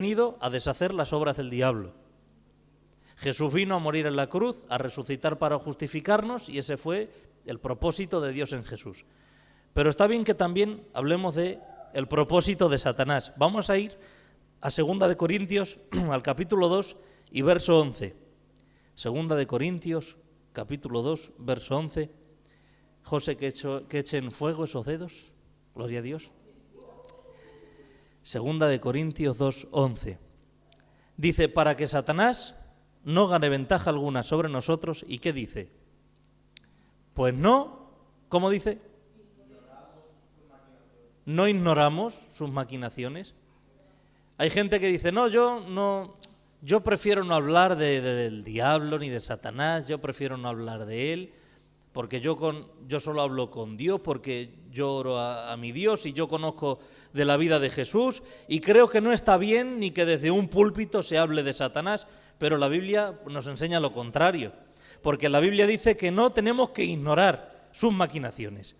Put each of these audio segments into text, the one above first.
venido a deshacer las obras del diablo. Jesús vino a morir en la cruz, a resucitar para justificarnos, y ese fue el propósito de Dios en Jesús. Pero está bien que también hablemos de el propósito de Satanás. Vamos a ir a 2 Corintios, al capítulo 2 y verso 11. 2 Corintios, capítulo 2, verso 11. José, que echen fuego esos dedos. Gloria a Dios. 2 Corintios 2, 11. Dice, para que Satanás no gane ventaja alguna sobre nosotros. ¿Y qué dice? Pues no, ¿cómo dice? No ignoramos sus maquinaciones. Hay gente que dice, yo prefiero no hablar del diablo ni de Satanás, yo prefiero no hablar de él, porque yo solo hablo con Dios, porque yo oro a mi Dios y yo conozco de la vida de Jesús, y creo que no está bien ni que desde un púlpito se hable de Satanás, pero la Biblia nos enseña lo contrario, porque la Biblia dice que no tenemos que ignorar sus maquinaciones.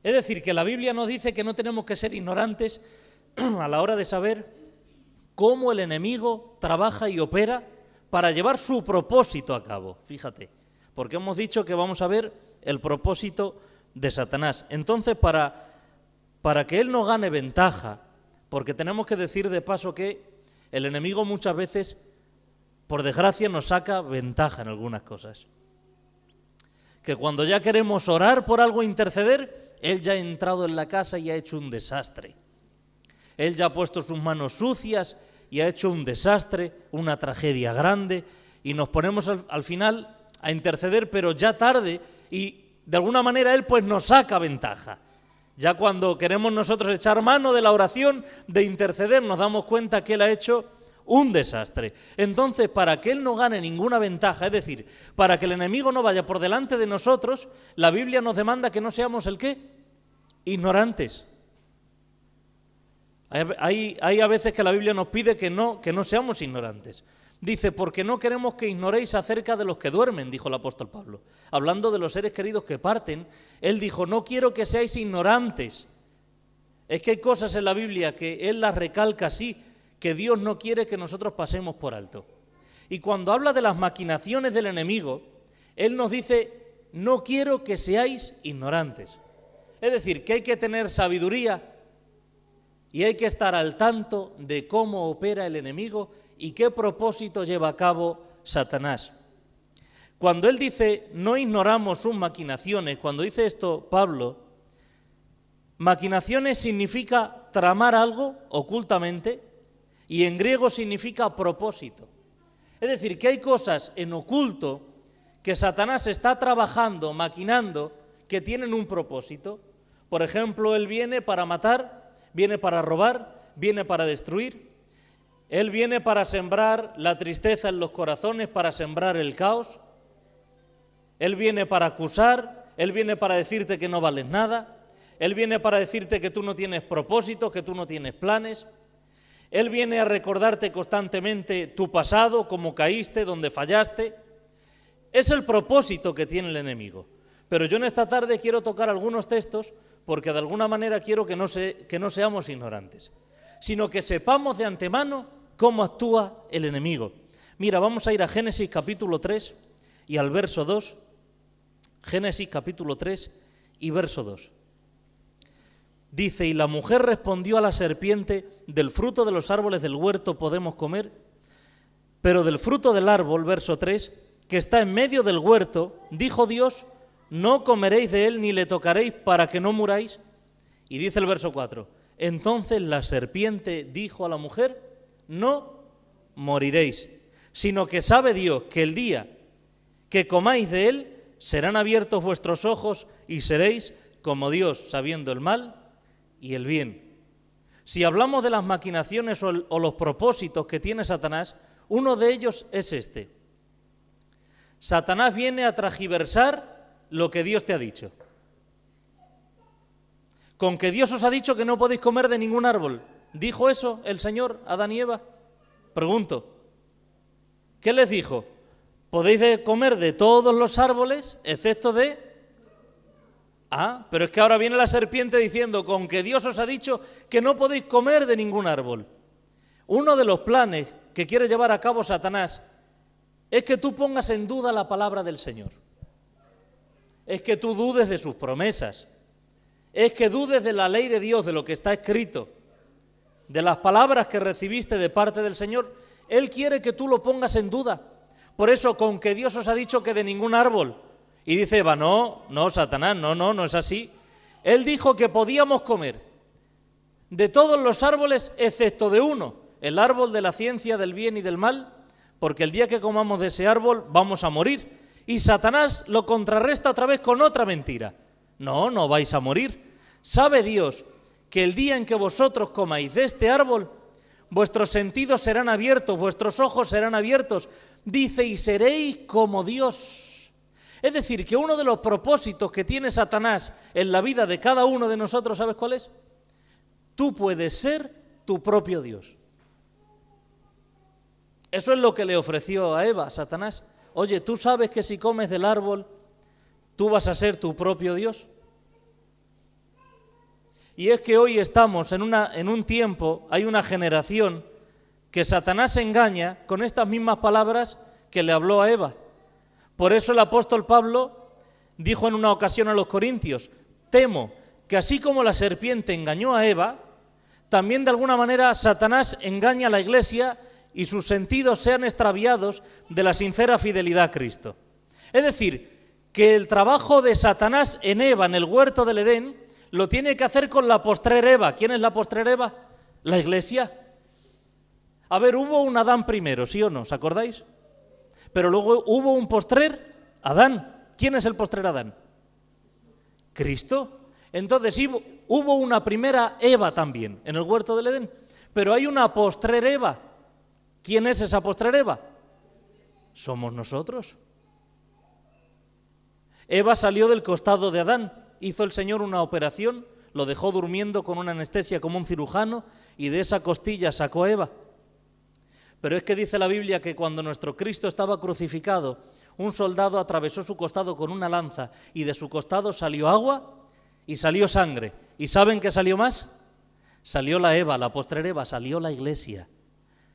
Es decir, que la Biblia nos dice que no tenemos que ser ignorantes a la hora de saber cómo el enemigo trabaja y opera para llevar su propósito a cabo. Fíjate, porque hemos dicho que vamos a ver el propósito de Satanás. Entonces, para que él no gane ventaja, porque tenemos que decir de paso que el enemigo muchas veces, por desgracia, nos saca ventaja en algunas cosas. Que cuando ya queremos orar por algo, interceder, él ya ha entrado en la casa y ha hecho un desastre. Él ya ha puesto sus manos sucias y ha hecho un desastre, una tragedia grande, y nos ponemos al final a interceder, pero ya tarde, y de alguna manera él pues nos saca ventaja. Ya cuando queremos nosotros echar mano de la oración, de interceder, nos damos cuenta que él ha hecho un desastre. Entonces, para que él no gane ninguna ventaja, es decir, para que el enemigo no vaya por delante de nosotros, la Biblia nos demanda que no seamos ¿el qué? Ignorantes. Hay a veces que la Biblia nos pide que no seamos ignorantes. Dice, porque no queremos que ignoréis acerca de los que duermen, dijo el apóstol Pablo. Hablando de los seres queridos que parten, él dijo, no quiero que seáis ignorantes. Es que hay cosas en la Biblia que él las recalca así, que Dios no quiere que nosotros pasemos por alto. Y cuando habla de las maquinaciones del enemigo, él nos dice, no quiero que seáis ignorantes. Es decir, que hay que tener sabiduría y hay que estar al tanto de cómo opera el enemigo y qué propósito lleva a cabo Satanás. Cuando él dice, no ignoramos sus maquinaciones, cuando dice esto Pablo, maquinaciones significa tramar algo ocultamente, y en griego significa propósito. Es decir, que hay cosas en oculto que Satanás está trabajando, maquinando, que tienen un propósito. Por ejemplo, él viene para matar, viene para robar, viene para destruir. Él viene para sembrar la tristeza en los corazones, para sembrar el caos. Él viene para acusar, él viene para decirte que no vales nada. Él viene para decirte que tú no tienes propósito, que tú no tienes planes. Él viene a recordarte constantemente tu pasado, cómo caíste, dónde fallaste. Es el propósito que tiene el enemigo. Pero yo en esta tarde quiero tocar algunos textos porque de alguna manera quiero que no seamos ignorantes, sino que sepamos de antemano cómo actúa el enemigo. Mira, vamos a ir a Génesis capítulo 3 y al verso 2. Génesis capítulo 3 y verso 2. Dice, y la mujer respondió a la serpiente, del fruto de los árboles del huerto podemos comer, pero del fruto del árbol, verso 3, que está en medio del huerto, dijo Dios, no comeréis de él ni le tocaréis para que no muráis. Y dice el verso 4, entonces la serpiente dijo a la mujer, no moriréis, sino que sabe Dios que el día que comáis de él, serán abiertos vuestros ojos y seréis como Dios, sabiendo el mal y el bien. Si hablamos de las maquinaciones o los propósitos que tiene Satanás, uno de ellos es este. Satanás viene a tergiversar lo que Dios te ha dicho. Con que Dios os ha dicho que no podéis comer de ningún árbol. ¿Dijo eso el Señor a Adán y Eva? Pregunto. ¿Qué les dijo? Podéis comer de todos los árboles, excepto de... pero es que ahora viene la serpiente diciendo, con que Dios os ha dicho que no podéis comer de ningún árbol. Uno de los planes que quiere llevar a cabo Satanás es que tú pongas en duda la palabra del Señor. Es que tú dudes de sus promesas. Es que dudes de la ley de Dios, de lo que está escrito, de las palabras que recibiste de parte del Señor. Él quiere que tú lo pongas en duda. Por eso, con que Dios os ha dicho que de ningún árbol. Y dice Eva, no, Satanás, no es así. Él dijo que podíamos comer de todos los árboles excepto de uno, el árbol de la ciencia del bien y del mal, porque el día que comamos de ese árbol vamos a morir. Y Satanás lo contrarresta otra vez con otra mentira. No vais a morir. ¿Sabe Dios que el día en que vosotros comáis de este árbol, vuestros sentidos serán abiertos, vuestros ojos serán abiertos? Dice, y seréis como Dios. Es decir, que uno de los propósitos que tiene Satanás en la vida de cada uno de nosotros, ¿sabes cuál es? Tú puedes ser tu propio Dios. Eso es lo que le ofreció a Eva, Satanás. Oye, ¿tú sabes que si comes del árbol, tú vas a ser tu propio Dios? Y es que hoy estamos en un tiempo, hay una generación que Satanás engaña con estas mismas palabras que le habló a Eva. Por eso el apóstol Pablo dijo en una ocasión a los corintios, temo que así como la serpiente engañó a Eva, también de alguna manera Satanás engaña a la iglesia y sus sentidos sean extraviados de la sincera fidelidad a Cristo. Es decir, que el trabajo de Satanás en Eva, en el huerto del Edén, lo tiene que hacer con la postrer Eva. ¿Quién es la postrer Eva? La iglesia. A ver, hubo un Adán primero, ¿sí o no? ¿Os acordáis? Pero luego hubo un postrer Adán. ¿Quién es el postrer Adán? Cristo. Entonces hubo una primera Eva también en el huerto del Edén, pero hay una postrer Eva. ¿Quién es esa postrer Eva? Somos nosotros. Eva salió del costado de Adán, hizo el Señor una operación, lo dejó durmiendo con una anestesia como un cirujano y de esa costilla sacó a Eva. Pero es que dice la Biblia que cuando nuestro Cristo estaba crucificado, un soldado atravesó su costado con una lanza y de su costado salió agua y salió sangre. ¿Y saben qué salió más? Salió la Eva, la postrer Eva, salió la iglesia.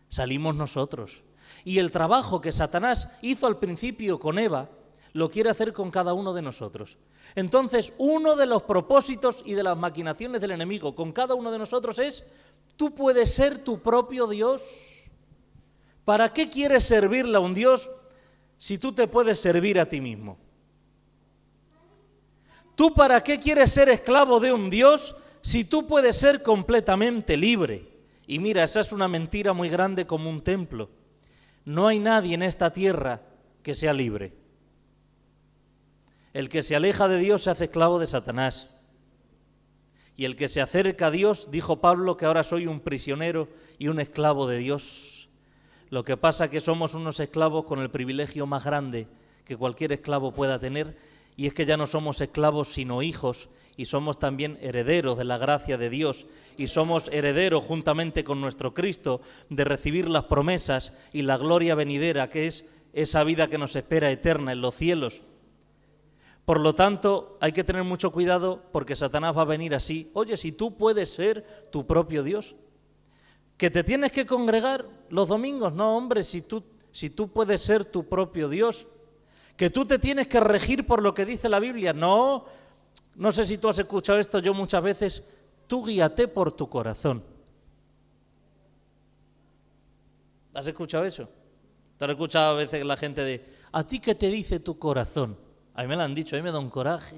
Salimos nosotros. Y el trabajo que Satanás hizo al principio con Eva, lo quiere hacer con cada uno de nosotros. Entonces, uno de los propósitos y de las maquinaciones del enemigo con cada uno de nosotros es, tú puedes ser tu propio Dios. ¿Para qué quieres servirle a un Dios si tú te puedes servir a ti mismo? ¿Tú para qué quieres ser esclavo de un Dios si tú puedes ser completamente libre? Y mira, esa es una mentira muy grande como un templo. No hay nadie en esta tierra que sea libre. El que se aleja de Dios se hace esclavo de Satanás. Y el que se acerca a Dios, dijo Pablo, que ahora soy un prisionero y un esclavo de Dios. Lo que pasa es que somos unos esclavos con el privilegio más grande que cualquier esclavo pueda tener, y es que ya no somos esclavos sino hijos, y somos también herederos de la gracia de Dios, y somos herederos juntamente con nuestro Cristo de recibir las promesas y la gloria venidera, que es esa vida que nos espera eterna en los cielos. Por lo tanto, hay que tener mucho cuidado porque Satanás va a venir así. Oye, si tú puedes ser tu propio Dios, ¿que te tienes que congregar los domingos? No, hombre, si tú puedes ser tu propio Dios, que tú te tienes que regir por lo que dice la Biblia. No sé si tú has escuchado esto, yo muchas veces, tú guíate por tu corazón. ¿Has escuchado eso? ¿Te has escuchado a veces la gente de, ¿a ti qué te dice tu corazón? A mí me lo han dicho, a mí me da un coraje.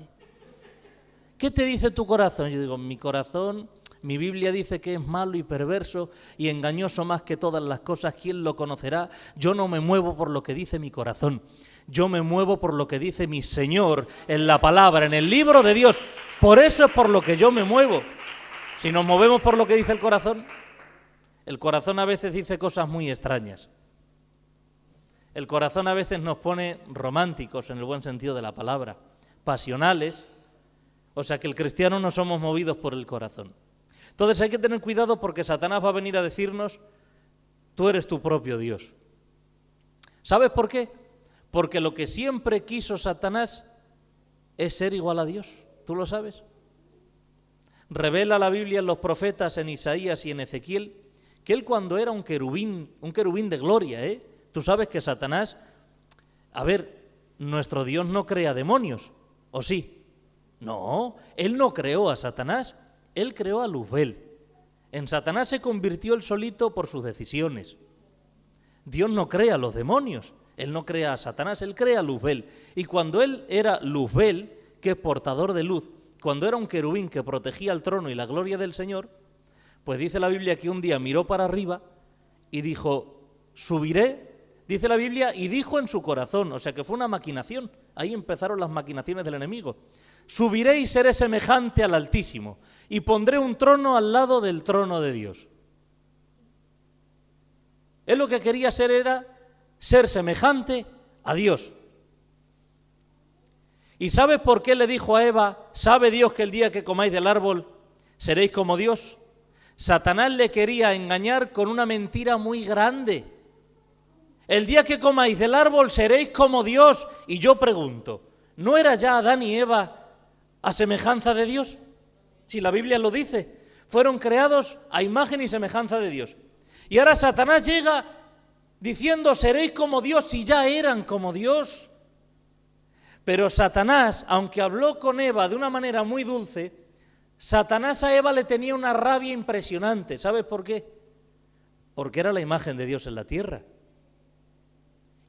¿Qué te dice tu corazón? Yo digo, mi corazón, mi Biblia dice que es malo y perverso y engañoso más que todas las cosas, ¿quién lo conocerá? Yo no me muevo por lo que dice mi corazón. Yo me muevo por lo que dice mi Señor en la palabra, en el libro de Dios. Por eso es por lo que yo me muevo. Si nos movemos por lo que dice el corazón a veces dice cosas muy extrañas. El corazón a veces nos pone románticos en el buen sentido de la palabra, pasionales. O sea que el cristiano no somos movidos por el corazón. Entonces hay que tener cuidado porque Satanás va a venir a decirnos, tú eres tu propio Dios. ¿Sabes por qué? Porque lo que siempre quiso Satanás es ser igual a Dios. ¿Tú lo sabes? Revela la Biblia en los profetas, en Isaías y en Ezequiel, que él cuando era un querubín de gloria, tú sabes que Satanás, a ver, nuestro Dios no crea demonios, ¿o sí? No, él no creó a Satanás, él creó a Luzbel. En Satanás se convirtió él solito por sus decisiones. Dios no crea a los demonios, él no crea a Satanás, él crea a Luzbel. Y cuando él era Luzbel, que es portador de luz, cuando era un querubín que protegía el trono y la gloria del Señor, pues dice la Biblia que un día miró para arriba y dijo, subiré, dice la Biblia, y dijo en su corazón, o sea que fue una maquinación, ahí empezaron las maquinaciones del enemigo, subiré y seré semejante al Altísimo, y pondré un trono al lado del trono de Dios. Él lo que quería ser era ser semejante a Dios. ¿Y sabes por qué le dijo a Eva, sabe Dios que el día que comáis del árbol seréis como Dios? Satanás le quería engañar con una mentira muy grande. El día que comáis del árbol seréis como Dios. Y yo pregunto, ¿no era ya Adán y Eva a semejanza de Dios? Si la Biblia lo dice, fueron creados a imagen y semejanza de Dios. Y ahora Satanás llega diciendo, seréis como Dios, si ya eran como Dios. Pero Satanás, aunque habló con Eva de una manera muy dulce, Satanás a Eva le tenía una rabia impresionante. ¿Sabes por qué? Porque era la imagen de Dios en la tierra.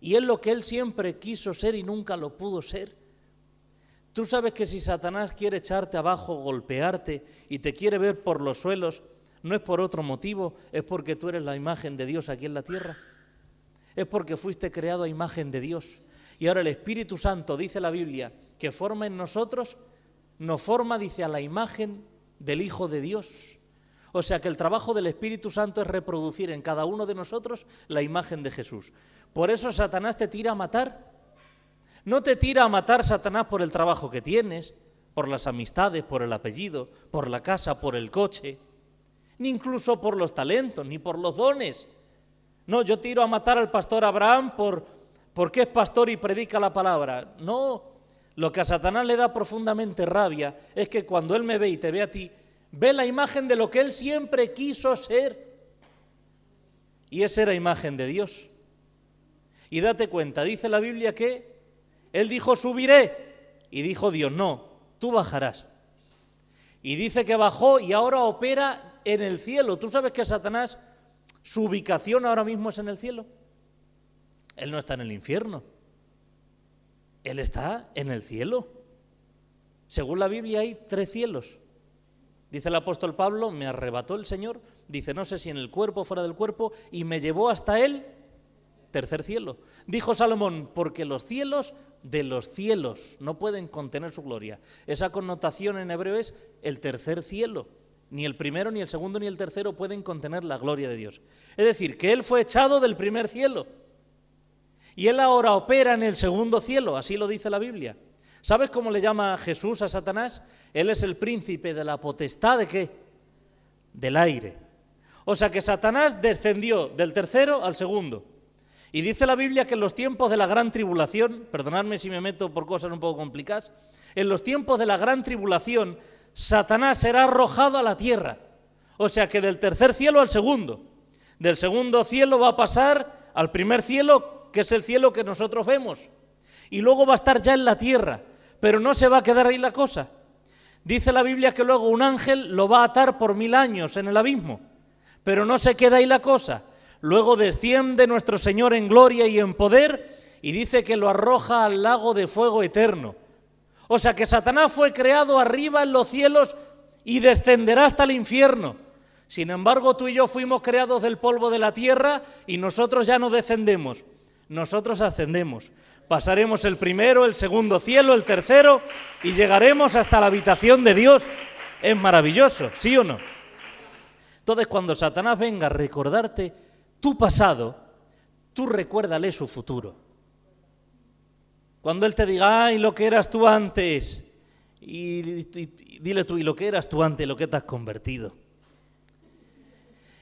Y es lo que él siempre quiso ser y nunca lo pudo ser. Tú sabes que si Satanás quiere echarte abajo, golpearte y te quiere ver por los suelos, no es por otro motivo, es porque tú eres la imagen de Dios aquí en la tierra. Es porque fuiste creado a imagen de Dios. Y ahora el Espíritu Santo, dice la Biblia, que forma en nosotros, nos forma, dice, a la imagen del Hijo de Dios. O sea que el trabajo del Espíritu Santo es reproducir en cada uno de nosotros la imagen de Jesús. Por eso Satanás te tira a matar. No te tira a matar Satanás por el trabajo que tienes, por las amistades, por el apellido, por la casa, por el coche, ni incluso por los talentos, ni por los dones. No, yo tiro a matar al pastor Abraham porque es pastor y predica la palabra. No, lo que a Satanás le da profundamente rabia es que cuando él me ve y te ve a ti, ve la imagen de lo que él siempre quiso ser. Y esa era imagen de Dios. Y date cuenta, dice la Biblia que él dijo subiré y dijo Dios, no, tú bajarás. Y dice que bajó y ahora opera en el cielo. ¿Tú sabes que Satanás, su ubicación ahora mismo es en el cielo? Él no está en el infierno. Él está en el cielo. Según la Biblia hay 3 cielos. Dice el apóstol Pablo, me arrebató el Señor, dice, no sé si en el cuerpo o fuera del cuerpo, y me llevó hasta el 3er cielo. Dijo Salomón, porque los cielos de los cielos no pueden contener su gloria. Esa connotación en hebreo es el 3er cielo. Ni el primero, ni el segundo, ni el tercero pueden contener la gloria de Dios. Es decir, que Él fue echado del 1er cielo. Y Él ahora opera en el 2.º cielo, así lo dice la Biblia. ¿Sabes cómo le llama Jesús a Satanás? Él es el príncipe de la potestad ¿de qué? Del aire. O sea que Satanás descendió del 3.º al 2.º. Y dice la Biblia que en los tiempos de la gran tribulación, perdonadme si me meto por cosas un poco complicadas, en los tiempos de la gran tribulación, Satanás será arrojado a la tierra. O sea que del 3.er cielo al 2.º. Del 2.º cielo va a pasar al 1.er cielo, que es el cielo que nosotros vemos. Y luego va a estar ya en la tierra, pero no se va a quedar ahí la cosa. Dice la Biblia que luego un ángel lo va a atar por 1000 años en el abismo, pero no se queda ahí la cosa. Luego desciende nuestro Señor en gloria y en poder y dice que lo arroja al lago de fuego eterno. O sea que Satanás fue creado arriba en los cielos y descenderá hasta el infierno. Sin embargo, tú y yo fuimos creados del polvo de la tierra y nosotros ya no descendemos, nosotros ascendemos. Pasaremos el 1.er, el 2.º cielo, el 3.º y llegaremos hasta la habitación de Dios. Es maravilloso, ¿sí o no? Entonces, cuando Satanás venga a recordarte tu pasado, tú recuérdale su futuro. Cuando él te diga, ay, lo que eras tú antes, y dile tú, y lo que eras tú antes, lo que te has convertido.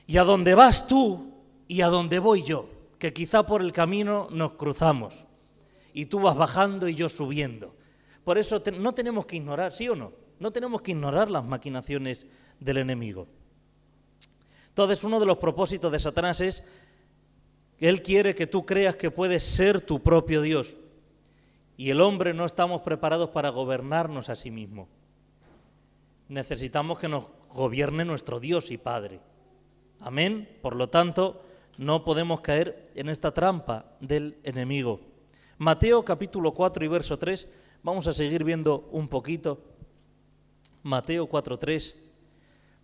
Y a dónde vas tú y a dónde voy yo, que quizá por el camino nos cruzamos. Y tú vas bajando y yo subiendo. Por eso no tenemos que ignorar, ¿sí o no? No tenemos que ignorar las maquinaciones del enemigo. Entonces, uno de los propósitos de Satanás es que él quiere que tú creas que puedes ser tu propio Dios. Y el hombre no estamos preparados para gobernarnos a sí mismo. Necesitamos que nos gobierne nuestro Dios y Padre. Amén. Por lo tanto, no podemos caer en esta trampa del enemigo. Mateo capítulo 4 y verso 3, vamos a seguir viendo un poquito. Mateo 4:3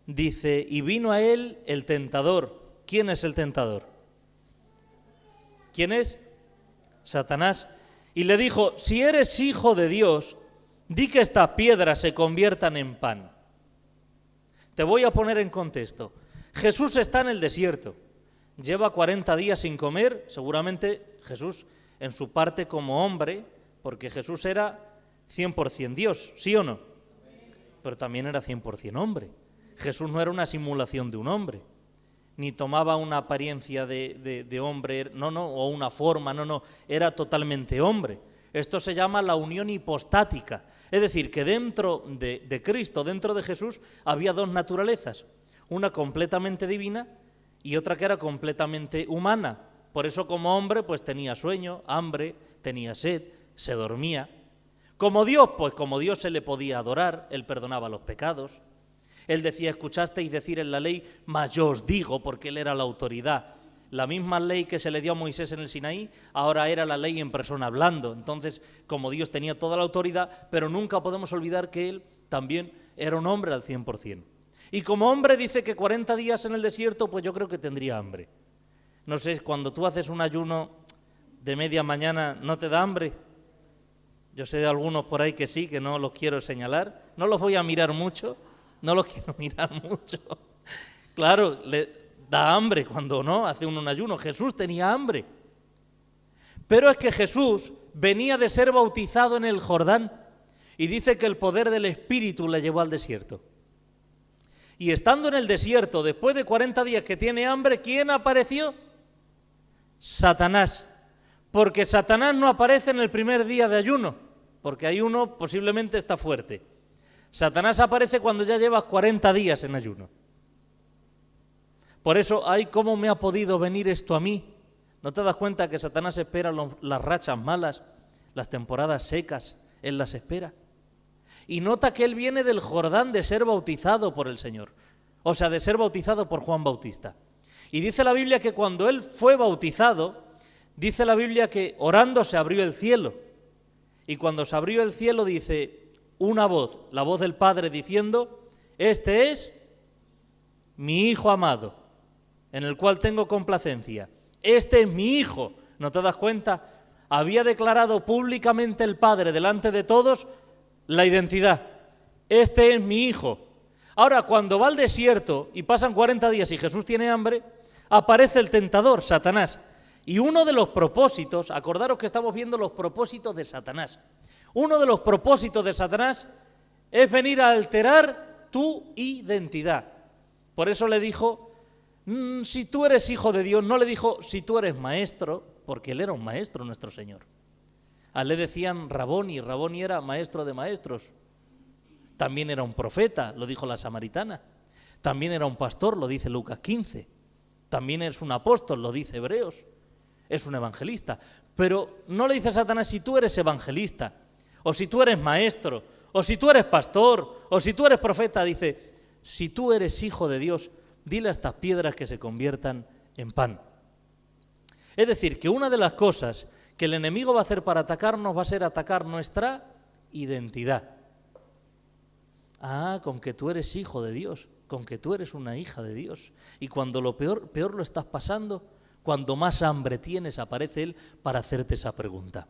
dice, y vino a él el tentador. ¿Quién es el tentador? ¿Quién es? Satanás. Y le dijo, si eres hijo de Dios, di que estas piedras se conviertan en pan. Te voy a poner en contexto. Jesús está en el desierto, lleva 40 días sin comer, seguramente Jesús en su parte como hombre, porque Jesús era 100% Dios, ¿sí o no? Pero también era 100% hombre. Jesús no era una simulación de un hombre, ni tomaba una apariencia de hombre, no, o una forma, no, era totalmente hombre. Esto se llama la unión hipostática, es decir, que dentro de Cristo, dentro de Jesús, había dos naturalezas, una completamente divina y otra que era completamente humana. Por eso como hombre pues tenía sueño, hambre, tenía sed, se dormía. Como Dios, pues como Dios se le podía adorar, Él perdonaba los pecados. Él decía, escuchasteis decir en la ley, mas yo os digo, porque Él era la autoridad. La misma ley que se le dio a Moisés en el Sinaí, ahora era la ley en persona hablando. Entonces, como Dios tenía toda la autoridad, pero nunca podemos olvidar que Él también era un hombre al 100%. Y como hombre dice que 40 días en el desierto, pues yo creo que tendría hambre. No sé, cuando tú haces un ayuno de media mañana, ¿no te da hambre? Yo sé de algunos por ahí que sí, que no los quiero señalar. No los voy a mirar mucho. No los quiero mirar mucho. Claro, le da hambre cuando no hace un ayuno. Jesús tenía hambre. Pero es que Jesús venía de ser bautizado en el Jordán y dice que el poder del Espíritu le llevó al desierto. Y estando en el desierto, después de 40 días que tiene hambre, ¿quién apareció? Satanás. Porque Satanás no aparece en el primer día de ayuno, porque ayuno posiblemente está fuerte. Satanás aparece cuando ya llevas 40 días en ayuno. Por eso, ay, ¿cómo me ha podido venir esto a mí? ¿No te das cuenta que Satanás espera las rachas malas, las temporadas secas? Él las espera. Y nota que él viene del Jordán de ser bautizado por el Señor. O sea, de ser bautizado por Juan Bautista. Y dice la Biblia que cuando él fue bautizado, dice la Biblia que orando se abrió el cielo. Y cuando se abrió el cielo dice una voz, la voz del Padre diciendo, este es mi Hijo amado, en el cual tengo complacencia. Este es mi Hijo. ¿No te das cuenta? Había declarado públicamente el Padre delante de todos la identidad. Este es mi Hijo. Ahora, cuando va al desierto y pasan 40 días y Jesús tiene hambre, aparece el tentador, Satanás. Y uno de los propósitos, acordaros que estamos viendo los propósitos de Satanás. Uno de los propósitos de Satanás es venir a alterar tu identidad. Por eso le dijo, si tú eres hijo de Dios, no le dijo, si tú eres maestro, porque él era un maestro, nuestro Señor. A él le decían Raboni, Raboni era maestro de maestros. También era un profeta, lo dijo la samaritana. También era un pastor, lo dice Lucas 15. También es un apóstol, lo dice Hebreos. Es un evangelista. Pero no le dice a Satanás, si tú eres evangelista, o si tú eres maestro, o si tú eres pastor, o si tú eres profeta, dice, si tú eres hijo de Dios, dile a estas piedras que se conviertan en pan. Es decir, que una de las cosas que el enemigo va a hacer para atacarnos va a ser atacar nuestra identidad. Ah, con que tú eres hijo de Dios, con que tú eres una hija de Dios. Y cuando lo peor lo estás pasando, cuando más hambre tienes, aparece Él para hacerte esa pregunta.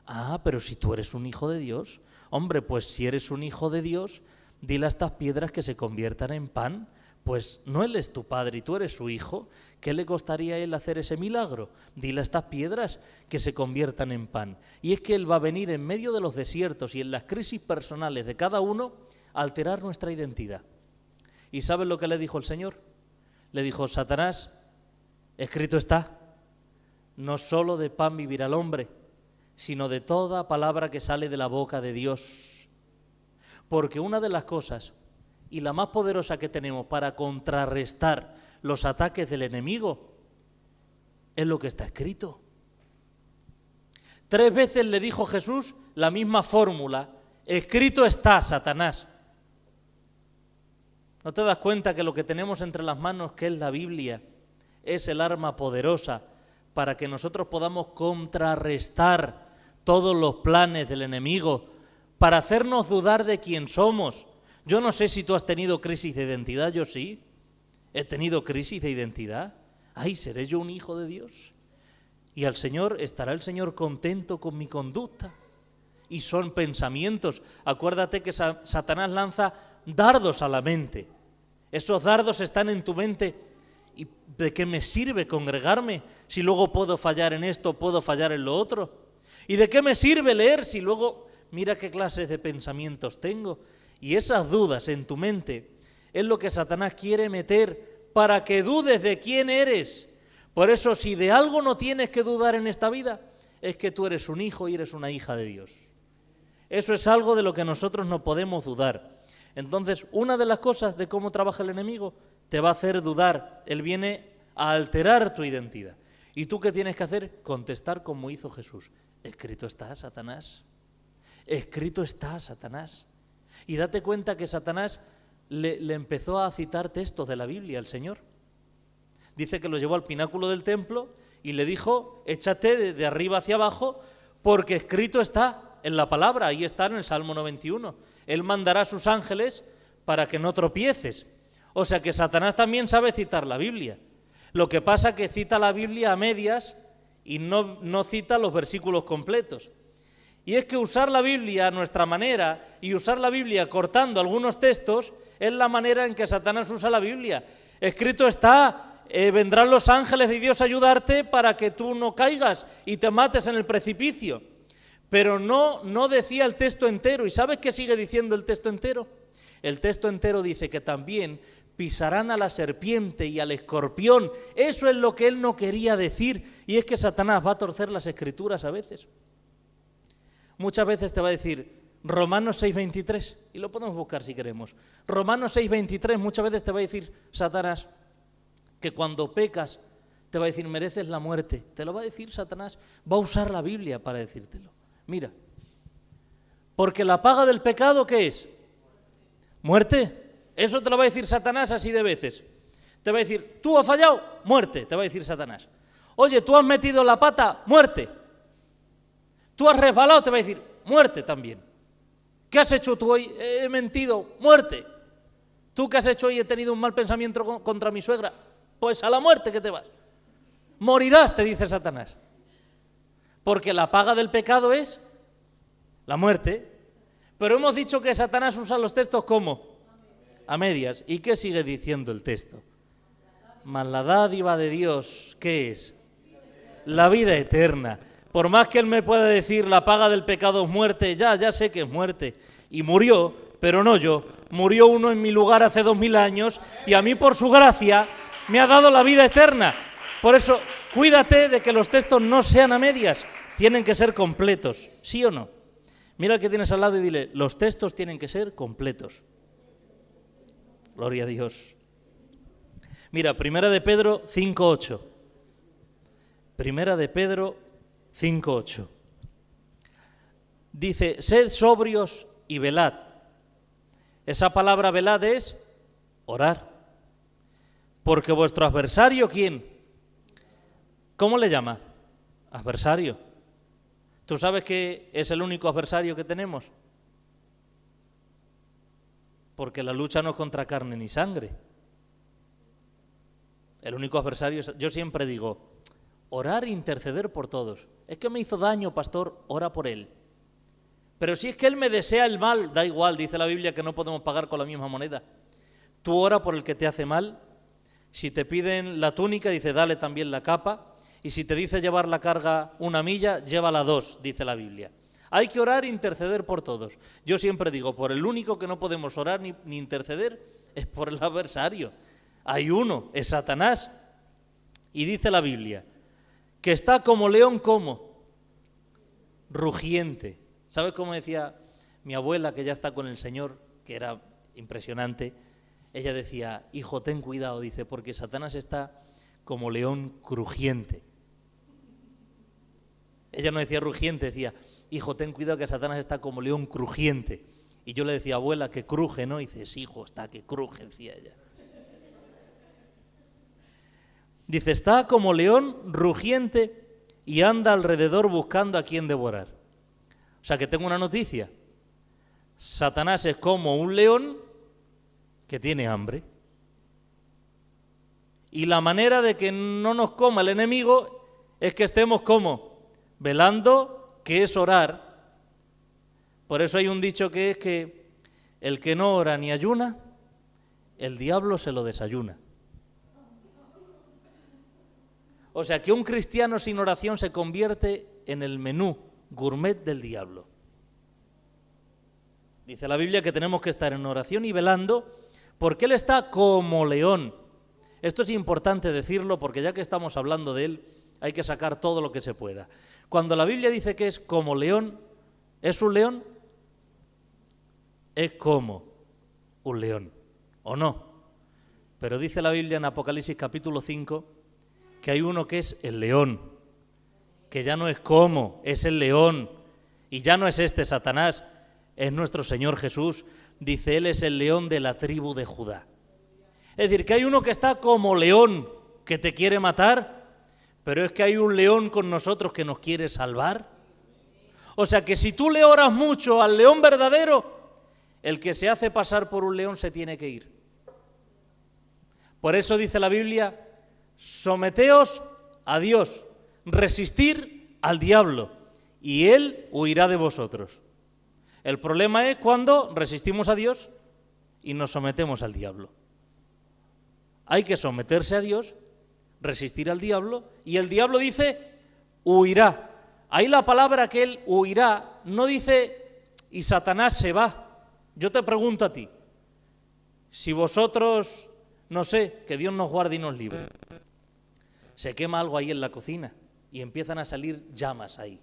Ah, pero si tú eres un hijo de Dios, hombre, pues si eres un hijo de Dios, dile a estas piedras que se conviertan en pan. Pues no Él es tu padre y tú eres su hijo. ¿Qué le costaría a Él hacer ese milagro? Dile a estas piedras que se conviertan en pan. Y es que Él va a venir en medio de los desiertos y en las crisis personales de cada uno a alterar nuestra identidad. ¿Y sabes lo que le dijo el Señor? Le dijo, Satanás, escrito está, no solo de pan vivirá el hombre, sino de toda palabra que sale de la boca de Dios. Porque una de las cosas y la más poderosa que tenemos para contrarrestar los ataques del enemigo. Es lo que está escrito. 3 veces le dijo Jesús la misma fórmula: escrito está, Satanás. ¿No te das cuenta que lo que tenemos entre las manos, que es la Biblia, es el arma poderosa para que nosotros podamos contrarrestar todos los planes del enemigo, para hacernos dudar de quién somos? Yo no sé si tú has tenido crisis de identidad, yo sí. He tenido crisis de identidad. Ay, ¿seré yo un hijo de Dios? Y estará el Señor contento con mi conducta. Y son pensamientos. Acuérdate que Satanás lanza dardos a la mente. Esos dardos están en tu mente. ¿Y de qué me sirve congregarme si luego puedo fallar en esto, puedo fallar en lo otro? ¿Y de qué me sirve leer si luego mira qué clases de pensamientos tengo? Y esas dudas en tu mente es lo que Satanás quiere meter para que dudes de quién eres. Por eso, si de algo no tienes que dudar en esta vida, es que tú eres un hijo y eres una hija de Dios. Eso es algo de lo que nosotros no podemos dudar. Entonces, una de las cosas de cómo trabaja el enemigo te va a hacer dudar. Él viene a alterar tu identidad. ¿Y tú qué tienes que hacer? Contestar como hizo Jesús. Escrito está, Satanás. Escrito está, Satanás. Y date cuenta que Satanás le empezó a citar textos de la Biblia al Señor. Dice que lo llevó al pináculo del templo y le dijo: échate de arriba hacia abajo, porque escrito está en la palabra. Ahí está en el Salmo 91. Él mandará a sus ángeles para que no tropieces. O sea que Satanás también sabe citar la Biblia. Lo que pasa es que cita la Biblia a medias y no cita los versículos completos. Y es que usar la Biblia a nuestra manera y usar la Biblia cortando algunos textos es la manera en que Satanás usa la Biblia. Escrito está, vendrán los ángeles de Dios a ayudarte para que tú no caigas y te mates en el precipicio. Pero no decía el texto entero. ¿Y sabes qué sigue diciendo el texto entero? El texto entero dice que también pisarán a la serpiente y al escorpión. Eso es lo que él no quería decir. Y es que Satanás va a torcer las escrituras a veces. Muchas veces te va a decir Romanos 6:23, y lo podemos buscar si queremos. Romanos 6:23, muchas veces te va a decir Satanás que cuando pecas te va a decir mereces la muerte. Te lo va a decir Satanás, va a usar la Biblia para decírtelo. Mira, porque la paga del pecado, ¿qué es? Muerte. Eso te lo va a decir Satanás así de veces. Te va a decir, tú has fallado, muerte, te va a decir Satanás. Oye, tú has metido la pata, muerte. Tú has resbalado, te va a decir, muerte también. ¿Qué has hecho tú hoy? He mentido, muerte. ¿Tú qué has hecho hoy? He tenido un mal pensamiento contra mi suegra. Pues a la muerte que te vas. Morirás, te dice Satanás. Porque la paga del pecado es la muerte. Pero hemos dicho que Satanás usa los textos ¿cómo? A medias. ¿Y qué sigue diciendo el texto? Mas la dádiva de Dios, ¿qué es? La vida eterna. Por más que él me pueda decir la paga del pecado es muerte, ya sé que es muerte. Y murió, pero no yo. Murió uno en mi lugar hace 2000 años y a mí por su gracia me ha dado la vida eterna. Por eso, cuídate de que los textos no sean a medias. Tienen que ser completos, ¿sí o no? Mira al que tienes al lado y dile, los textos tienen que ser completos. Gloria a Dios. Mira, Primera de Pedro 5:8. Primera de Pedro 5:8. Dice, sed sobrios y velad. Esa palabra velad es orar. Porque vuestro adversario, ¿quién? ¿Cómo le llama? Adversario. ¿Tú sabes que es el único adversario que tenemos? Porque la lucha no es contra carne ni sangre. El único adversario es... Yo siempre digo, orar e interceder por todos. Es que me hizo daño, pastor, ora por él. Pero si es que él me desea el mal, da igual, dice la Biblia que no podemos pagar con la misma moneda. Tú ora por el que te hace mal. Si te piden la túnica, dice, dale también la capa. Y si te dice llevar la carga 1 milla, llévala 2, dice la Biblia. Hay que orar e interceder por todos. Yo siempre digo, por el único que no podemos orar ni interceder es por el adversario. Hay uno, es Satanás. Y dice la Biblia, que está como león, ¿cómo? Rugiente. ¿Sabes cómo decía mi abuela, que ya está con el Señor, que era impresionante? ella decía, hijo, ten cuidado, dice, porque Satanás está como león crujiente. Ella no decía rugiente, decía, hijo, ten cuidado que Satanás está como león crujiente. Y yo le decía, abuela, que cruje, ¿no? Y dice, sí, hijo, está que cruje, decía ella. Dice, está como león rugiente y anda alrededor buscando a quien devorar. O sea que tengo una noticia. Satanás es como un león que tiene hambre. Y la manera de que no nos coma el enemigo es que estemos como velando, que es orar. Por eso hay un dicho que es que el que no ora ni ayuna, el diablo se lo desayuna. O sea que un cristiano sin oración se convierte en el menú gourmet del diablo. Dice la Biblia que tenemos que estar en oración y velando porque él está como león. Esto es importante decirlo porque ya que estamos hablando de él, hay que sacar todo lo que se pueda. Cuando la Biblia dice que es como león, ¿es un león? Es como un león, ¿o no? Pero dice la Biblia en Apocalipsis capítulo 5 que hay uno que es el león, que ya no es como, es el león, y ya no es este Satanás, es nuestro Señor Jesús. Dice, él es el león de la tribu de Judá. Es decir, que hay uno que está como león, que te quiere matar, pero es que hay un león con nosotros que nos quiere salvar. O sea que si tú le oras mucho al león verdadero, el que se hace pasar por un león se tiene que ir. Por eso dice la Biblia, someteos a Dios, resistir al diablo, y él huirá de vosotros. El problema es cuando resistimos a Dios y nos sometemos al diablo. Hay que someterse a Dios, resistir al diablo, y el diablo dice, huirá. Ahí la palabra que él huirá no dice, y Satanás se va. Yo te pregunto a ti, si vosotros, no sé, que Dios nos guarde y nos libre, se quema algo ahí en la cocina y empiezan a salir llamas ahí,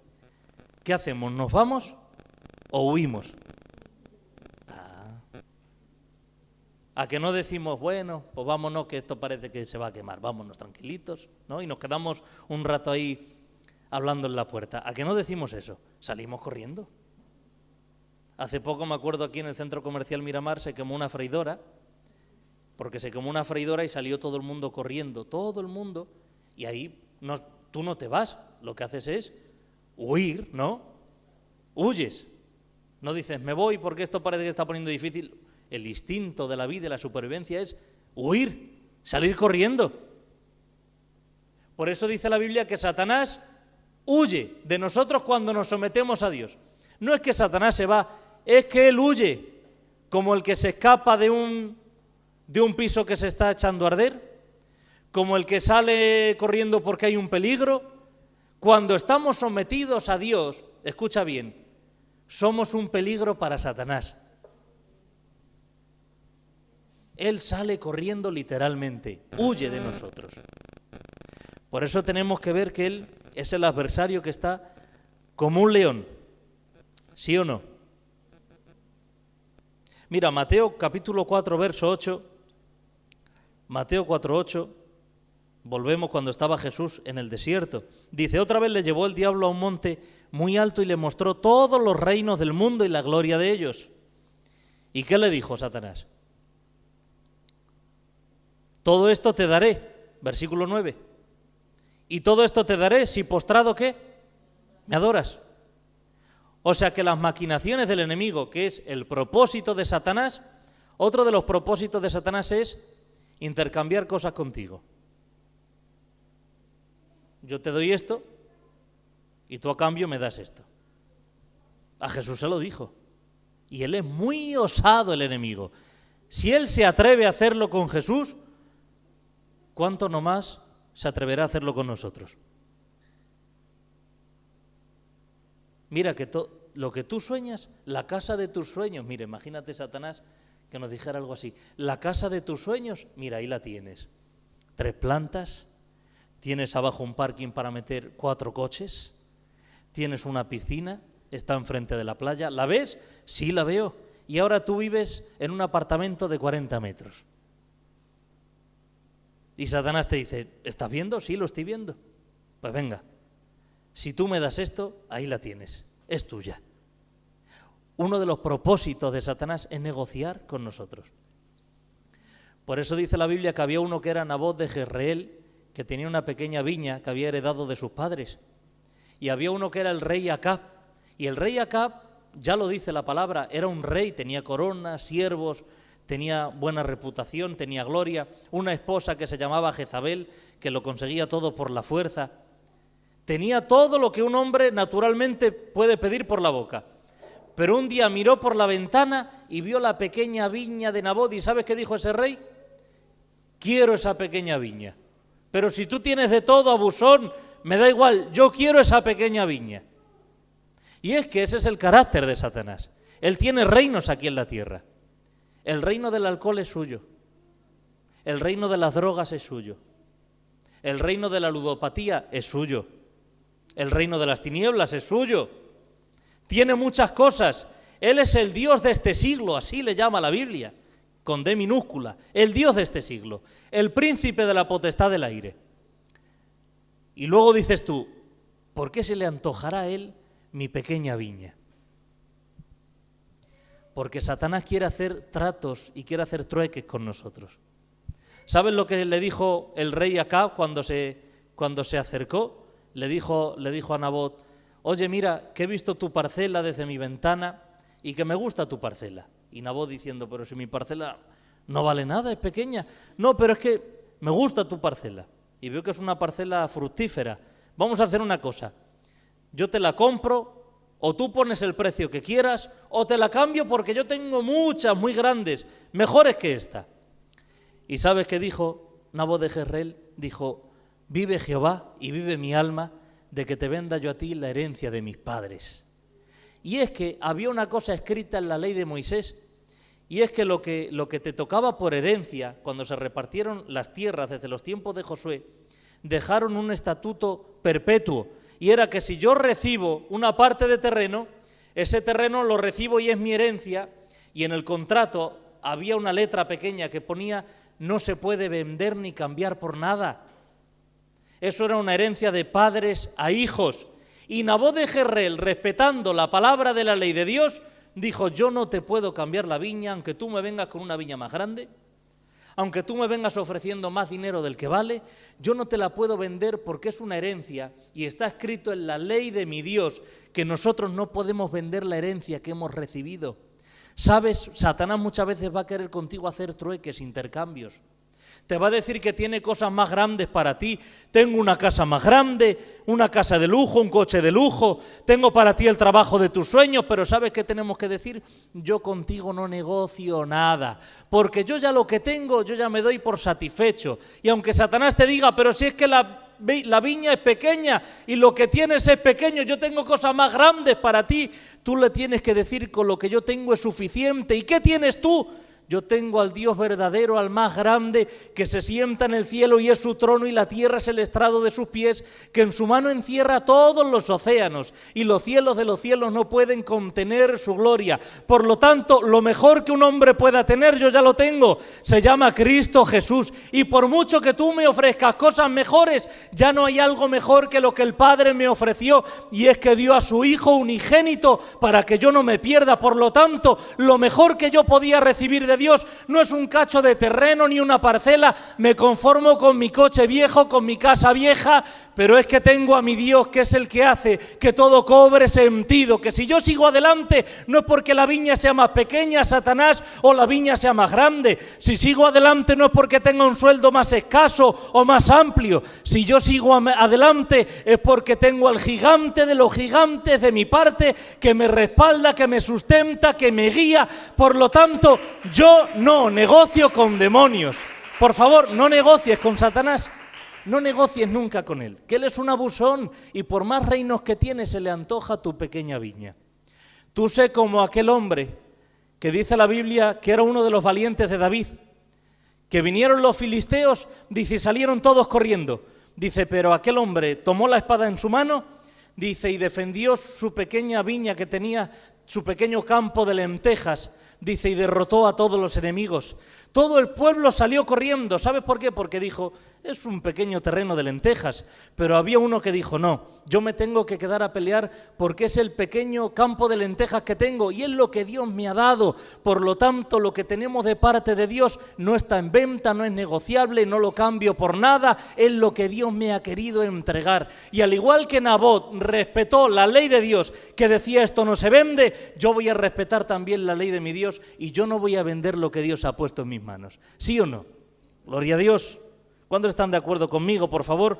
¿qué hacemos? ¿Nos vamos o huimos? A que no decimos, bueno, pues vámonos que esto parece que se va a quemar, vámonos tranquilitos, ¿no? Y nos quedamos un rato ahí hablando en la puerta. ¿A que no decimos eso? Salimos corriendo. Hace poco me acuerdo aquí en el centro comercial Miramar se quemó una freidora, porque se quemó una freidora y salió todo el mundo corriendo, todo el mundo, y ahí tú no te vas, lo que haces es huir, ¿no? Huyes. No dices, me voy porque esto parece que está poniendo difícil. El instinto de la vida y la supervivencia es huir, salir corriendo. Por eso dice la Biblia que Satanás huye de nosotros cuando nos sometemos a Dios. No es que Satanás se va, es que él huye, como el que se escapa de un piso que se está echando a arder, como el que sale corriendo porque hay un peligro. Cuando estamos sometidos a Dios, escucha bien, somos un peligro para Satanás. Él sale corriendo literalmente, huye de nosotros. Por eso tenemos que ver que él es el adversario que está como un león. ¿Sí o no? Mira, Mateo capítulo 4, verso 8. Mateo 4, 8. Volvemos cuando estaba Jesús en el desierto. Dice, otra vez le llevó el diablo a un monte muy alto y le mostró todos los reinos del mundo y la gloria de ellos. ¿Y qué le dijo Satanás? Todo esto te daré, versículo 9. Y todo esto te daré si postrado, ¿qué? Me adoras. O sea que las maquinaciones del enemigo, que es el propósito de Satanás, otro de los propósitos de Satanás es intercambiar cosas contigo. Yo te doy esto y tú a cambio me das esto. A Jesús se lo dijo. Y él es muy osado, el enemigo. Si él se atreve a hacerlo con Jesús, ¿cuánto no más se atreverá a hacerlo con nosotros? Mira que lo que tú sueñas, la casa de tus sueños, mira, imagínate Satanás que nos dijera algo así, la casa de tus sueños, mira, ahí la tienes. 3 plantas, tienes abajo un parking para meter 4 coches, tienes una piscina, está enfrente de la playa, ¿la ves? Sí, la veo. Y ahora tú vives en un apartamento de 40 metros. Y Satanás te dice, ¿estás viendo? Sí, lo estoy viendo. Pues venga, si tú me das esto, ahí la tienes, es tuya. Uno de los propósitos de Satanás es negociar con nosotros. Por eso dice la Biblia que había uno que era Nabot de Jezreel, que tenía una pequeña viña que había heredado de sus padres. Y había uno que era el rey Acab. Y el rey Acab, ya lo dice la palabra, era un rey, tenía corona, siervos, tenía buena reputación, tenía gloria, una esposa que se llamaba Jezabel, que lo conseguía todo por la fuerza. Tenía todo lo que un hombre naturalmente puede pedir por la boca. Pero un día miró por la ventana y vio la pequeña viña de Nabot. ¿Y sabes qué dijo ese rey? Quiero esa pequeña viña. Pero si tú tienes de todo, abusón, me da igual, yo quiero esa pequeña viña. Y es que ese es el carácter de Satanás. Él tiene reinos aquí en la tierra. El reino del alcohol es suyo. El reino de las drogas es suyo. El reino de la ludopatía es suyo. El reino de las tinieblas es suyo. Tiene muchas cosas. Él es el Dios de este siglo, así le llama la Biblia, con D minúscula. El Dios de este siglo. El príncipe de la potestad del aire. Y luego dices tú, ¿por qué se le antojará a él mi pequeña viña? Porque Satanás quiere hacer tratos y quiere hacer trueques con nosotros. ¿Sabes lo que le dijo el rey Acab cuando se acercó? Le dijo a Nabot, oye, mira, que he visto tu parcela desde mi ventana y que me gusta tu parcela. Y Nabot diciendo, pero si mi parcela no vale nada, es pequeña. No, pero es que me gusta tu parcela y veo que es una parcela fructífera. Vamos a hacer una cosa, yo te la compro, o tú pones el precio que quieras, o te la cambio porque yo tengo muchas, muy grandes, mejores que esta. ¿Y sabes qué dijo Nabot de Jezreel? Dijo, vive Jehová y vive mi alma, de que te venda yo a ti la herencia de mis padres. Y es que había una cosa escrita en la ley de Moisés, y es que lo que te tocaba por herencia, cuando se repartieron las tierras desde los tiempos de Josué, dejaron un estatuto perpetuo, y era que si yo recibo una parte de terreno, ese terreno lo recibo y es mi herencia, y en el contrato había una letra pequeña que ponía, no se puede vender ni cambiar por nada. Eso era una herencia de padres a hijos. Y Nabot de Jezreel, respetando la palabra de la ley de Dios, dijo, yo no te puedo cambiar la viña, aunque tú me vengas con una viña más grande, aunque tú me vengas ofreciendo más dinero del que vale, yo no te la puedo vender porque es una herencia y está escrito en la ley de mi Dios que nosotros no podemos vender la herencia que hemos recibido. ¿Sabes? Satanás muchas veces va a querer contigo hacer trueques, intercambios. Te va a decir que tiene cosas más grandes para ti. Tengo una casa más grande, una casa de lujo, un coche de lujo. Tengo para ti el trabajo de tus sueños, pero ¿sabes qué tenemos que decir? Yo contigo no negocio nada, porque yo ya lo que tengo, yo ya me doy por satisfecho. Y aunque Satanás te diga, pero si es que la viña es pequeña y lo que tienes es pequeño, yo tengo cosas más grandes para ti, tú le tienes que decir, con lo que yo tengo es suficiente. ¿Y qué tienes tú? Yo tengo al Dios verdadero, al más grande, que se sienta en el cielo y es su trono y la tierra es el estrado de sus pies, que en su mano encierra todos los océanos y los cielos de los cielos no pueden contener su gloria. Por lo tanto, lo mejor que un hombre pueda tener, yo ya lo tengo, se llama Cristo Jesús. Y por mucho que tú me ofrezcas cosas mejores, ya no hay algo mejor que lo que el Padre me ofreció, y es que dio a su Hijo unigénito para que yo no me pierda. Por lo tanto, lo mejor que yo podía recibir de Dios no es un cacho de terreno ni una parcela. Me conformo con mi coche viejo, con mi casa vieja, pero es que tengo a mi Dios, que es el que hace que todo cobre sentido, que si yo sigo adelante no es porque la viña sea más pequeña, Satanás, o la viña sea más grande. Si sigo adelante no es porque tenga un sueldo más escaso o más amplio. Si yo sigo adelante es porque tengo al gigante de los gigantes de mi parte, que me respalda, que me sustenta, que me guía. Por lo tanto, yo no negocio con demonios. Por favor, no negocies con Satanás. No negocies nunca con él, que él es un abusón y por más reinos que tiene se le antoja tu pequeña viña. Tú sé como aquel hombre que dice la Biblia que era uno de los valientes de David, que vinieron los filisteos, dice, y salieron todos corriendo. Dice, pero aquel hombre tomó la espada en su mano, dice, y defendió su pequeña viña que tenía, su pequeño campo de lentejas, dice, y derrotó a todos los enemigos. Todo el pueblo salió corriendo. ¿Sabes por qué? Porque dijo, es un pequeño terreno de lentejas, pero había uno que dijo, no, yo me tengo que quedar a pelear porque es el pequeño campo de lentejas que tengo y es lo que Dios me ha dado. Por lo tanto, lo que tenemos de parte de Dios no está en venta, no es negociable, no lo cambio por nada, es lo que Dios me ha querido entregar. Y al igual que Nabot respetó la ley de Dios que decía esto no se vende, yo voy a respetar también la ley de mi Dios y yo no voy a vender lo que Dios ha puesto en mis manos. ¿Sí o no? Gloria a Dios. ¿Cuántos están de acuerdo conmigo, por favor?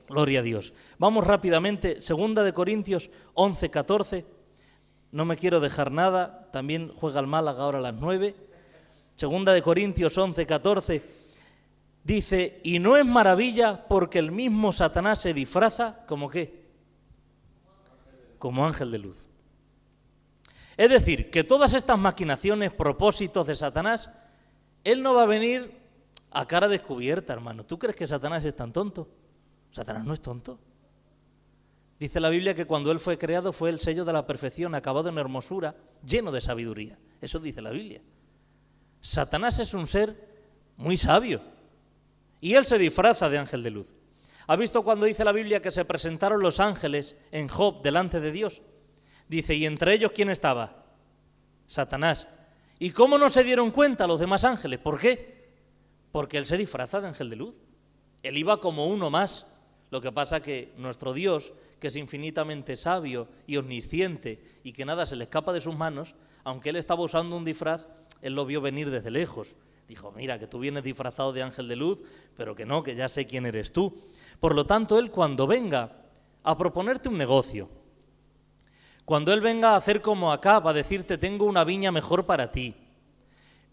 Gloria a Dios. Vamos rápidamente, 2 Corintios 11, 14. No me quiero dejar nada, también juega el Málaga ahora a las 9. 2 Corintios 11, 14. Dice, y no es maravilla porque el mismo Satanás se disfraza, ¿como qué? Como ángel de luz. Es decir, que todas estas maquinaciones, propósitos de Satanás, él no va a venir a cara descubierta, hermano. ¿Tú crees que Satanás es tan tonto? Satanás no es tonto. Dice la Biblia que cuando él fue creado fue el sello de la perfección, acabado en hermosura, lleno de sabiduría. Eso dice la Biblia. Satanás es un ser muy sabio y él se disfraza de ángel de luz. ¿Ha visto cuando dice la Biblia que se presentaron los ángeles en Job delante de Dios? Dice, ¿y entre ellos quién estaba? Satanás. ¿Y cómo no se dieron cuenta los demás ángeles? ¿Por qué? Porque él se disfraza de ángel de luz. Él iba como uno más. Lo que pasa que nuestro Dios, que es infinitamente sabio y omnisciente y que nada se le escapa de sus manos, aunque él estaba usando un disfraz, él lo vio venir desde lejos. Dijo, mira, que tú vienes disfrazado de ángel de luz, pero que no, que ya sé quién eres tú. Por lo tanto, él cuando venga a proponerte un negocio, cuando él venga a hacer como Acab, a decirte, tengo una viña mejor para ti,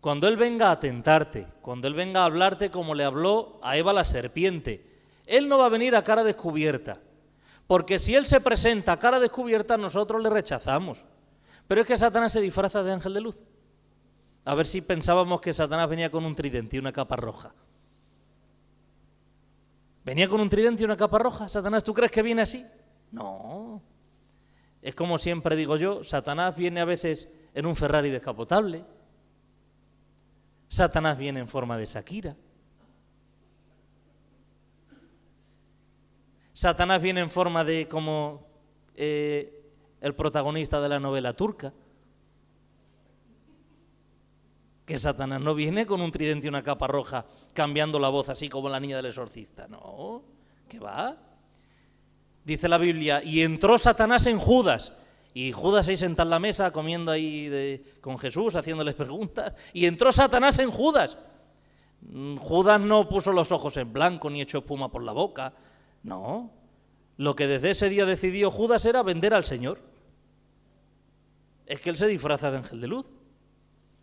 cuando él venga a tentarte, cuando él venga a hablarte como le habló a Eva la serpiente, él no va a venir a cara descubierta, porque si él se presenta a cara descubierta, nosotros le rechazamos. Pero es que Satanás se disfraza de ángel de luz. A ver si pensábamos que Satanás venía con un tridente y una capa roja. ¿Venía con un tridente y una capa roja? Satanás, ¿tú crees que viene así? No. Es como siempre digo yo, Satanás viene a veces en un Ferrari descapotable. Satanás viene en forma de Shakira. Satanás viene en forma de como el protagonista de la novela turca. Que Satanás no viene con un tridente y una capa roja cambiando la voz así como la niña del exorcista. No, ¿qué va? Dice la Biblia, y entró Satanás en Judas. Y Judas ahí sentado en la mesa comiendo ahí con Jesús, haciéndoles preguntas. Y entró Satanás en Judas. Judas no puso los ojos en blanco ni echó espuma por la boca. No. Lo que desde ese día decidió Judas era vender al Señor. Es que él se disfraza de ángel de luz.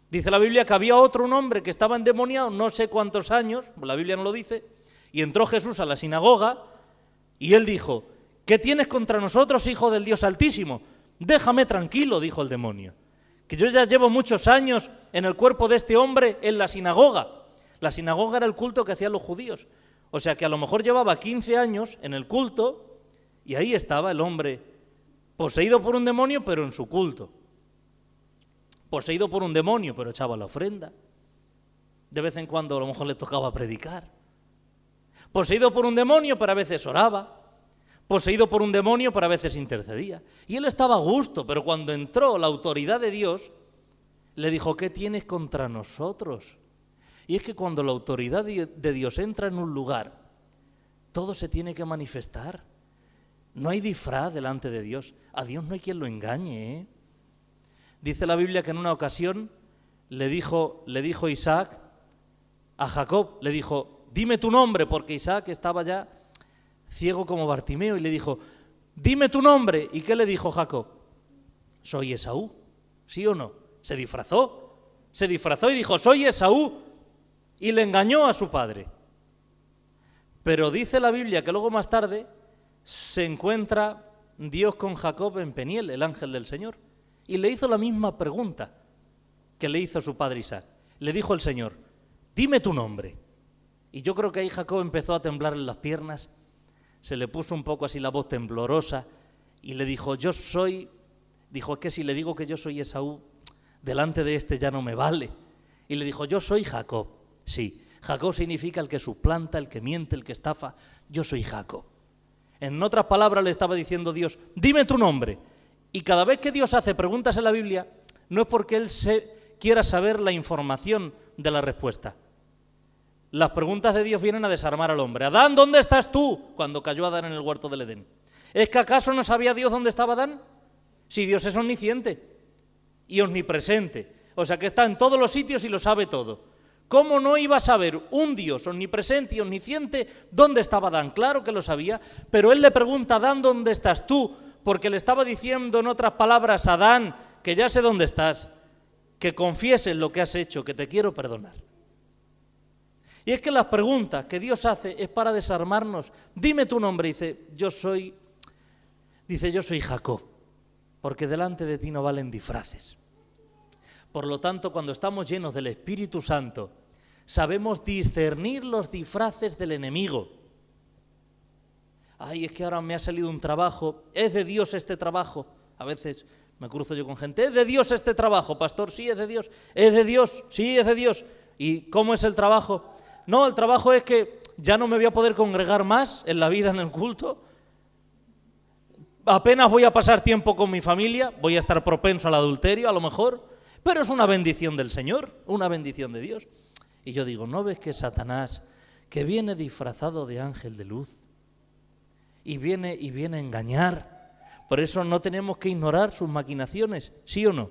Dice la Biblia que había un hombre que estaba endemoniado no sé cuántos años, la Biblia no lo dice, y entró Jesús a la sinagoga y él dijo, ¿qué tienes contra nosotros, hijo del Dios Altísimo? Déjame tranquilo, dijo el demonio, que yo ya llevo muchos años en el cuerpo de este hombre en la sinagoga. La sinagoga era el culto que hacían los judíos. O sea que a lo mejor llevaba 15 años en el culto y ahí estaba el hombre poseído por un demonio, pero en su culto. Poseído por un demonio, pero echaba la ofrenda. De vez en cuando a lo mejor le tocaba predicar. Poseído por un demonio, pero a veces oraba. Poseído por un demonio, pero a veces intercedía. Y él estaba a gusto, pero cuando entró la autoridad de Dios, le dijo, ¿qué tienes contra nosotros? Y es que cuando la autoridad de Dios entra en un lugar, todo se tiene que manifestar. No hay disfraz delante de Dios. A Dios no hay quien lo engañe, ¿eh? Dice la Biblia que en una ocasión le dijo Isaac a Jacob, le dijo, dime tu nombre, porque Isaac estaba ya ciego como Bartimeo, y le dijo, dime tu nombre. ¿Y qué le dijo Jacob? Soy Esaú. ¿Sí o no? Se disfrazó y dijo, soy Esaú, y le engañó a su padre. Pero dice la Biblia que luego más tarde se encuentra Dios con Jacob en Peniel, el ángel del Señor, y le hizo la misma pregunta que le hizo su padre Isaac. Le dijo el Señor, dime tu nombre. Y yo creo que ahí Jacob empezó a temblar en las piernas, se le puso un poco así la voz temblorosa y le dijo, dijo, es que si le digo que yo soy Esaú, delante de este ya no me vale. Y le dijo, yo soy Jacob, sí, Jacob significa el que suplanta, el que miente, el que estafa. Yo soy Jacob. En otras palabras le estaba diciendo Dios, dime tu nombre. Y cada vez que Dios hace preguntas en la Biblia, no es porque Él quiera saber la información de la respuesta. Las preguntas de Dios vienen a desarmar al hombre. Adán, ¿dónde estás tú? Cuando cayó Adán en el huerto del Edén. ¿Es que acaso no sabía Dios dónde estaba Adán? Si Dios es omnisciente y omnipresente. O sea que está en todos los sitios y lo sabe todo. ¿Cómo no iba a saber un Dios omnipresente y omnisciente dónde estaba Adán? Claro que lo sabía, pero Él le pregunta a Adán, ¿dónde estás tú? Porque le estaba diciendo en otras palabras, Adán, que ya sé dónde estás, que confieses lo que has hecho, que te quiero perdonar. Y es que las preguntas que Dios hace es para desarmarnos. Dime tu nombre, dice, yo soy Jacob, porque delante de ti no valen disfraces. Por lo tanto, cuando estamos llenos del Espíritu Santo, sabemos discernir los disfraces del enemigo. Ay, es que ahora me ha salido un trabajo, ¿es de Dios este trabajo? A veces me cruzo yo con gente, ¿es de Dios este trabajo, pastor? Sí, es de Dios. ¿Es de Dios? Sí, es de Dios. ¿Y cómo es el trabajo? No, el trabajo es que ya no me voy a poder congregar más en la vida, en el culto. Apenas voy a pasar tiempo con mi familia, voy a estar propenso al adulterio a lo mejor. Pero es una bendición del Señor, una bendición de Dios. Y yo digo, ¿no ves que Satanás, que viene disfrazado de ángel de luz, y viene a engañar? Por eso no tenemos que ignorar sus maquinaciones, ¿sí o no?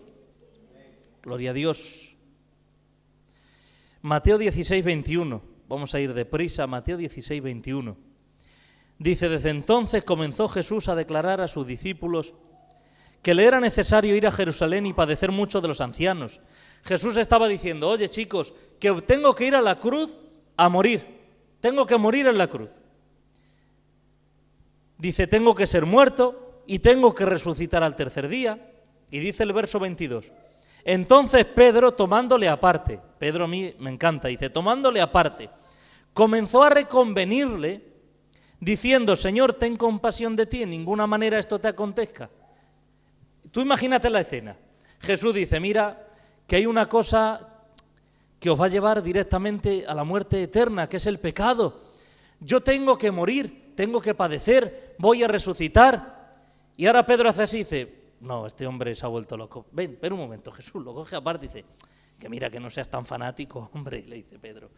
Gloria a Dios. Mateo 16, 21. Vamos a ir deprisa, Mateo 16, 21. Dice, desde entonces comenzó Jesús a declarar a sus discípulos que le era necesario ir a Jerusalén y padecer mucho de los ancianos. Jesús estaba diciendo, oye chicos, que tengo que ir a la cruz a morir. Tengo que morir en la cruz. Dice, tengo que ser muerto y tengo que resucitar al tercer día. Y dice el verso 22. Entonces Pedro, tomándole aparte, Pedro a mí me encanta, dice, tomándole aparte, comenzó a reconvenirle, diciendo, Señor, ten compasión de ti, en ninguna manera esto te acontezca. Tú imagínate la escena. Jesús dice, mira, que hay una cosa que os va a llevar directamente a la muerte eterna, que es el pecado. Yo tengo que morir, tengo que padecer, voy a resucitar. Y ahora Pedro hace así y dice, no, este hombre se ha vuelto loco. Ven un momento, Jesús lo coge aparte y dice, que mira, que no seas tan fanático, hombre, le dice Pedro.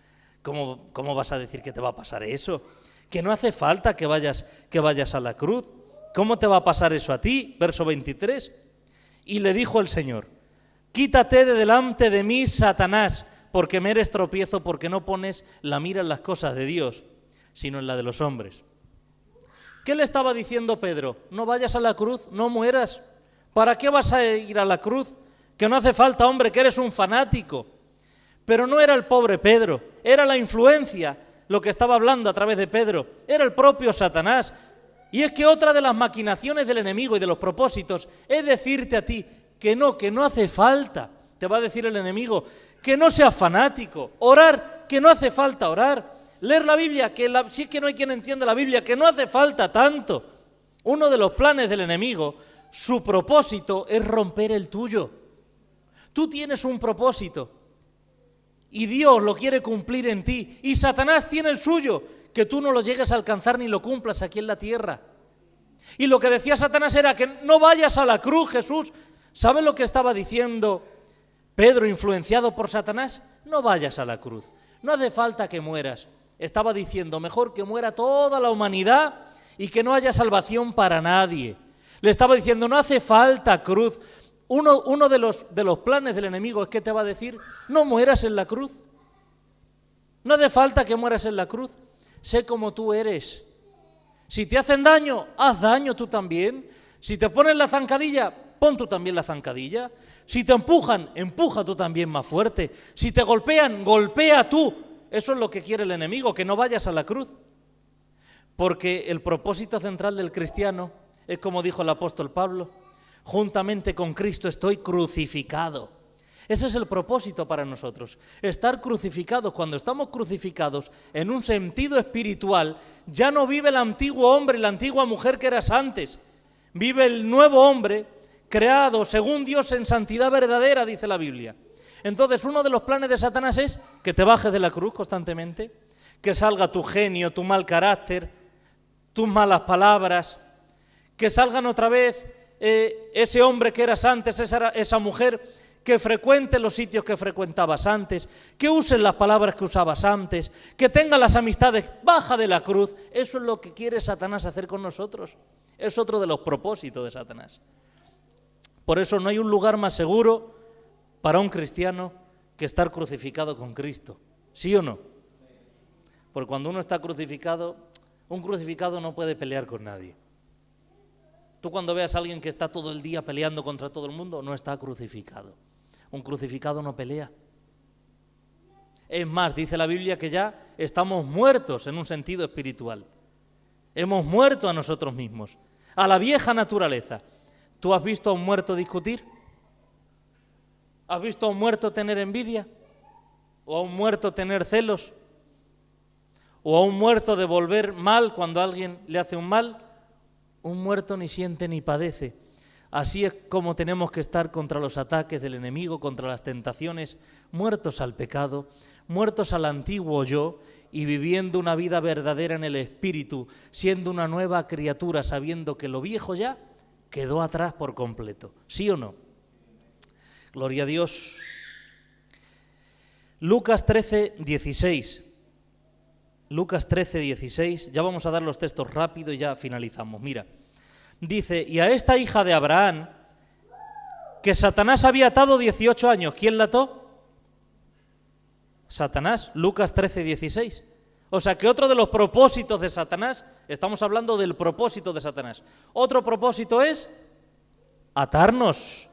¿Cómo vas a decir que te va a pasar eso? Que no hace falta que vayas a la cruz. ¿Cómo te va a pasar eso a ti? Verso 23. Y le dijo el Señor, quítate de delante de mí, Satanás, porque me eres tropiezo, porque no pones la mira en las cosas de Dios, sino en la de los hombres. ¿Qué le estaba diciendo Pedro? No vayas a la cruz, no mueras. ¿Para qué vas a ir a la cruz? Que no hace falta, hombre, que eres un fanático. Pero no era el pobre Pedro, era la influencia lo que estaba hablando a través de Pedro, era el propio Satanás. Y es que otra de las maquinaciones del enemigo y de los propósitos es decirte a ti que no hace falta, te va a decir el enemigo, que no seas fanático, orar, que no hace falta orar, leer la Biblia, si es que no hay quien entienda la Biblia, que no hace falta tanto. Uno de los planes del enemigo, su propósito es romper el tuyo. Tú tienes un propósito y Dios lo quiere cumplir en ti y Satanás tiene el suyo, que tú no lo llegues a alcanzar ni lo cumplas aquí en la tierra. Y lo que decía Satanás era que no vayas a la cruz, Jesús. ¿Sabes lo que estaba diciendo Pedro, influenciado por Satanás? No vayas a la cruz, no hace falta que mueras. Estaba diciendo, mejor que muera toda la humanidad y que no haya salvación para nadie. Le estaba diciendo, no hace falta cruz. Uno de los planes del enemigo es que te va a decir, no mueras en la cruz. No hace falta que mueras en la cruz. Sé como tú eres. Si te hacen daño, haz daño tú también. Si te ponen la zancadilla, pon tú también la zancadilla. Si te empujan, empuja tú también más fuerte. Si te golpean, golpea tú. Eso es lo que quiere el enemigo, que no vayas a la cruz. Porque el propósito central del cristiano es como dijo el apóstol Pablo, juntamente con Cristo estoy crucificado. Ese es el propósito para nosotros, estar crucificados. Cuando estamos crucificados en un sentido espiritual, ya no vive el antiguo hombre y la antigua mujer que eras antes. Vive el nuevo hombre creado según Dios en santidad verdadera, dice la Biblia. Entonces, uno de los planes de Satanás es que te bajes de la cruz constantemente, que salga tu genio, tu mal carácter, tus malas palabras, que salgan otra vez ese hombre que eras antes, esa mujer que frecuente los sitios que frecuentabas antes, que uses las palabras que usabas antes, que tenga las amistades, baja de la cruz. Eso es lo que quiere Satanás hacer con nosotros. Es otro de los propósitos de Satanás. Por eso no hay un lugar más seguro para un cristiano que estar crucificado con Cristo. ¿Sí o no? Porque cuando uno está crucificado, un crucificado no puede pelear con nadie. Tú cuando veas a alguien que está todo el día peleando contra todo el mundo, no está crucificado. Un crucificado no pelea. Es más, dice la Biblia que ya estamos muertos en un sentido espiritual. Hemos muerto a nosotros mismos, a la vieja naturaleza. ¿Tú has visto a un muerto discutir? ¿Has visto a un muerto tener envidia? ¿O a un muerto tener celos? ¿O a un muerto devolver mal cuando alguien le hace un mal? Un muerto ni siente ni padece. Así es como tenemos que estar contra los ataques del enemigo, contra las tentaciones, muertos al pecado, muertos al antiguo yo y viviendo una vida verdadera en el Espíritu, siendo una nueva criatura, sabiendo que lo viejo ya quedó atrás por completo. ¿Sí o no? Gloria a Dios. Lucas 13, 16. Lucas 13, 16. Ya vamos a dar los textos rápido y ya finalizamos. Mira. Dice, y a esta hija de Abraham, que Satanás había atado 18 años. ¿Quién la ató? Satanás, Lucas 13, 16. O sea que otro de los propósitos de Satanás, estamos hablando del propósito de Satanás. Otro propósito es atarnos.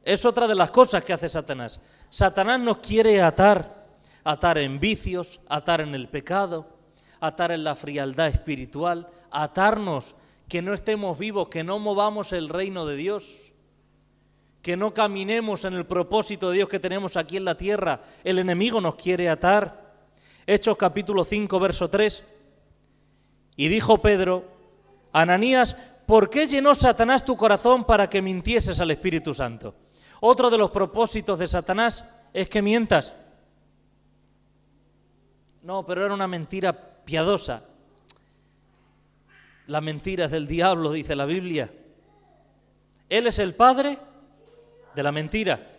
Es otra de las cosas que hace Satanás. Satanás nos quiere atar en vicios, atar en el pecado, atar en la frialdad espiritual, atarnos, que no estemos vivos, que no movamos el reino de Dios, que no caminemos en el propósito de Dios que tenemos aquí en la tierra. El enemigo nos quiere atar. Hechos capítulo 5, verso 3. Y dijo Pedro, Ananías, ¿por qué llenó Satanás tu corazón para que mintieses al Espíritu Santo? Otro de los propósitos de Satanás es que mientas. No, pero era una mentira piadosa. La mentira es del diablo, dice la Biblia. Él es el padre de la mentira.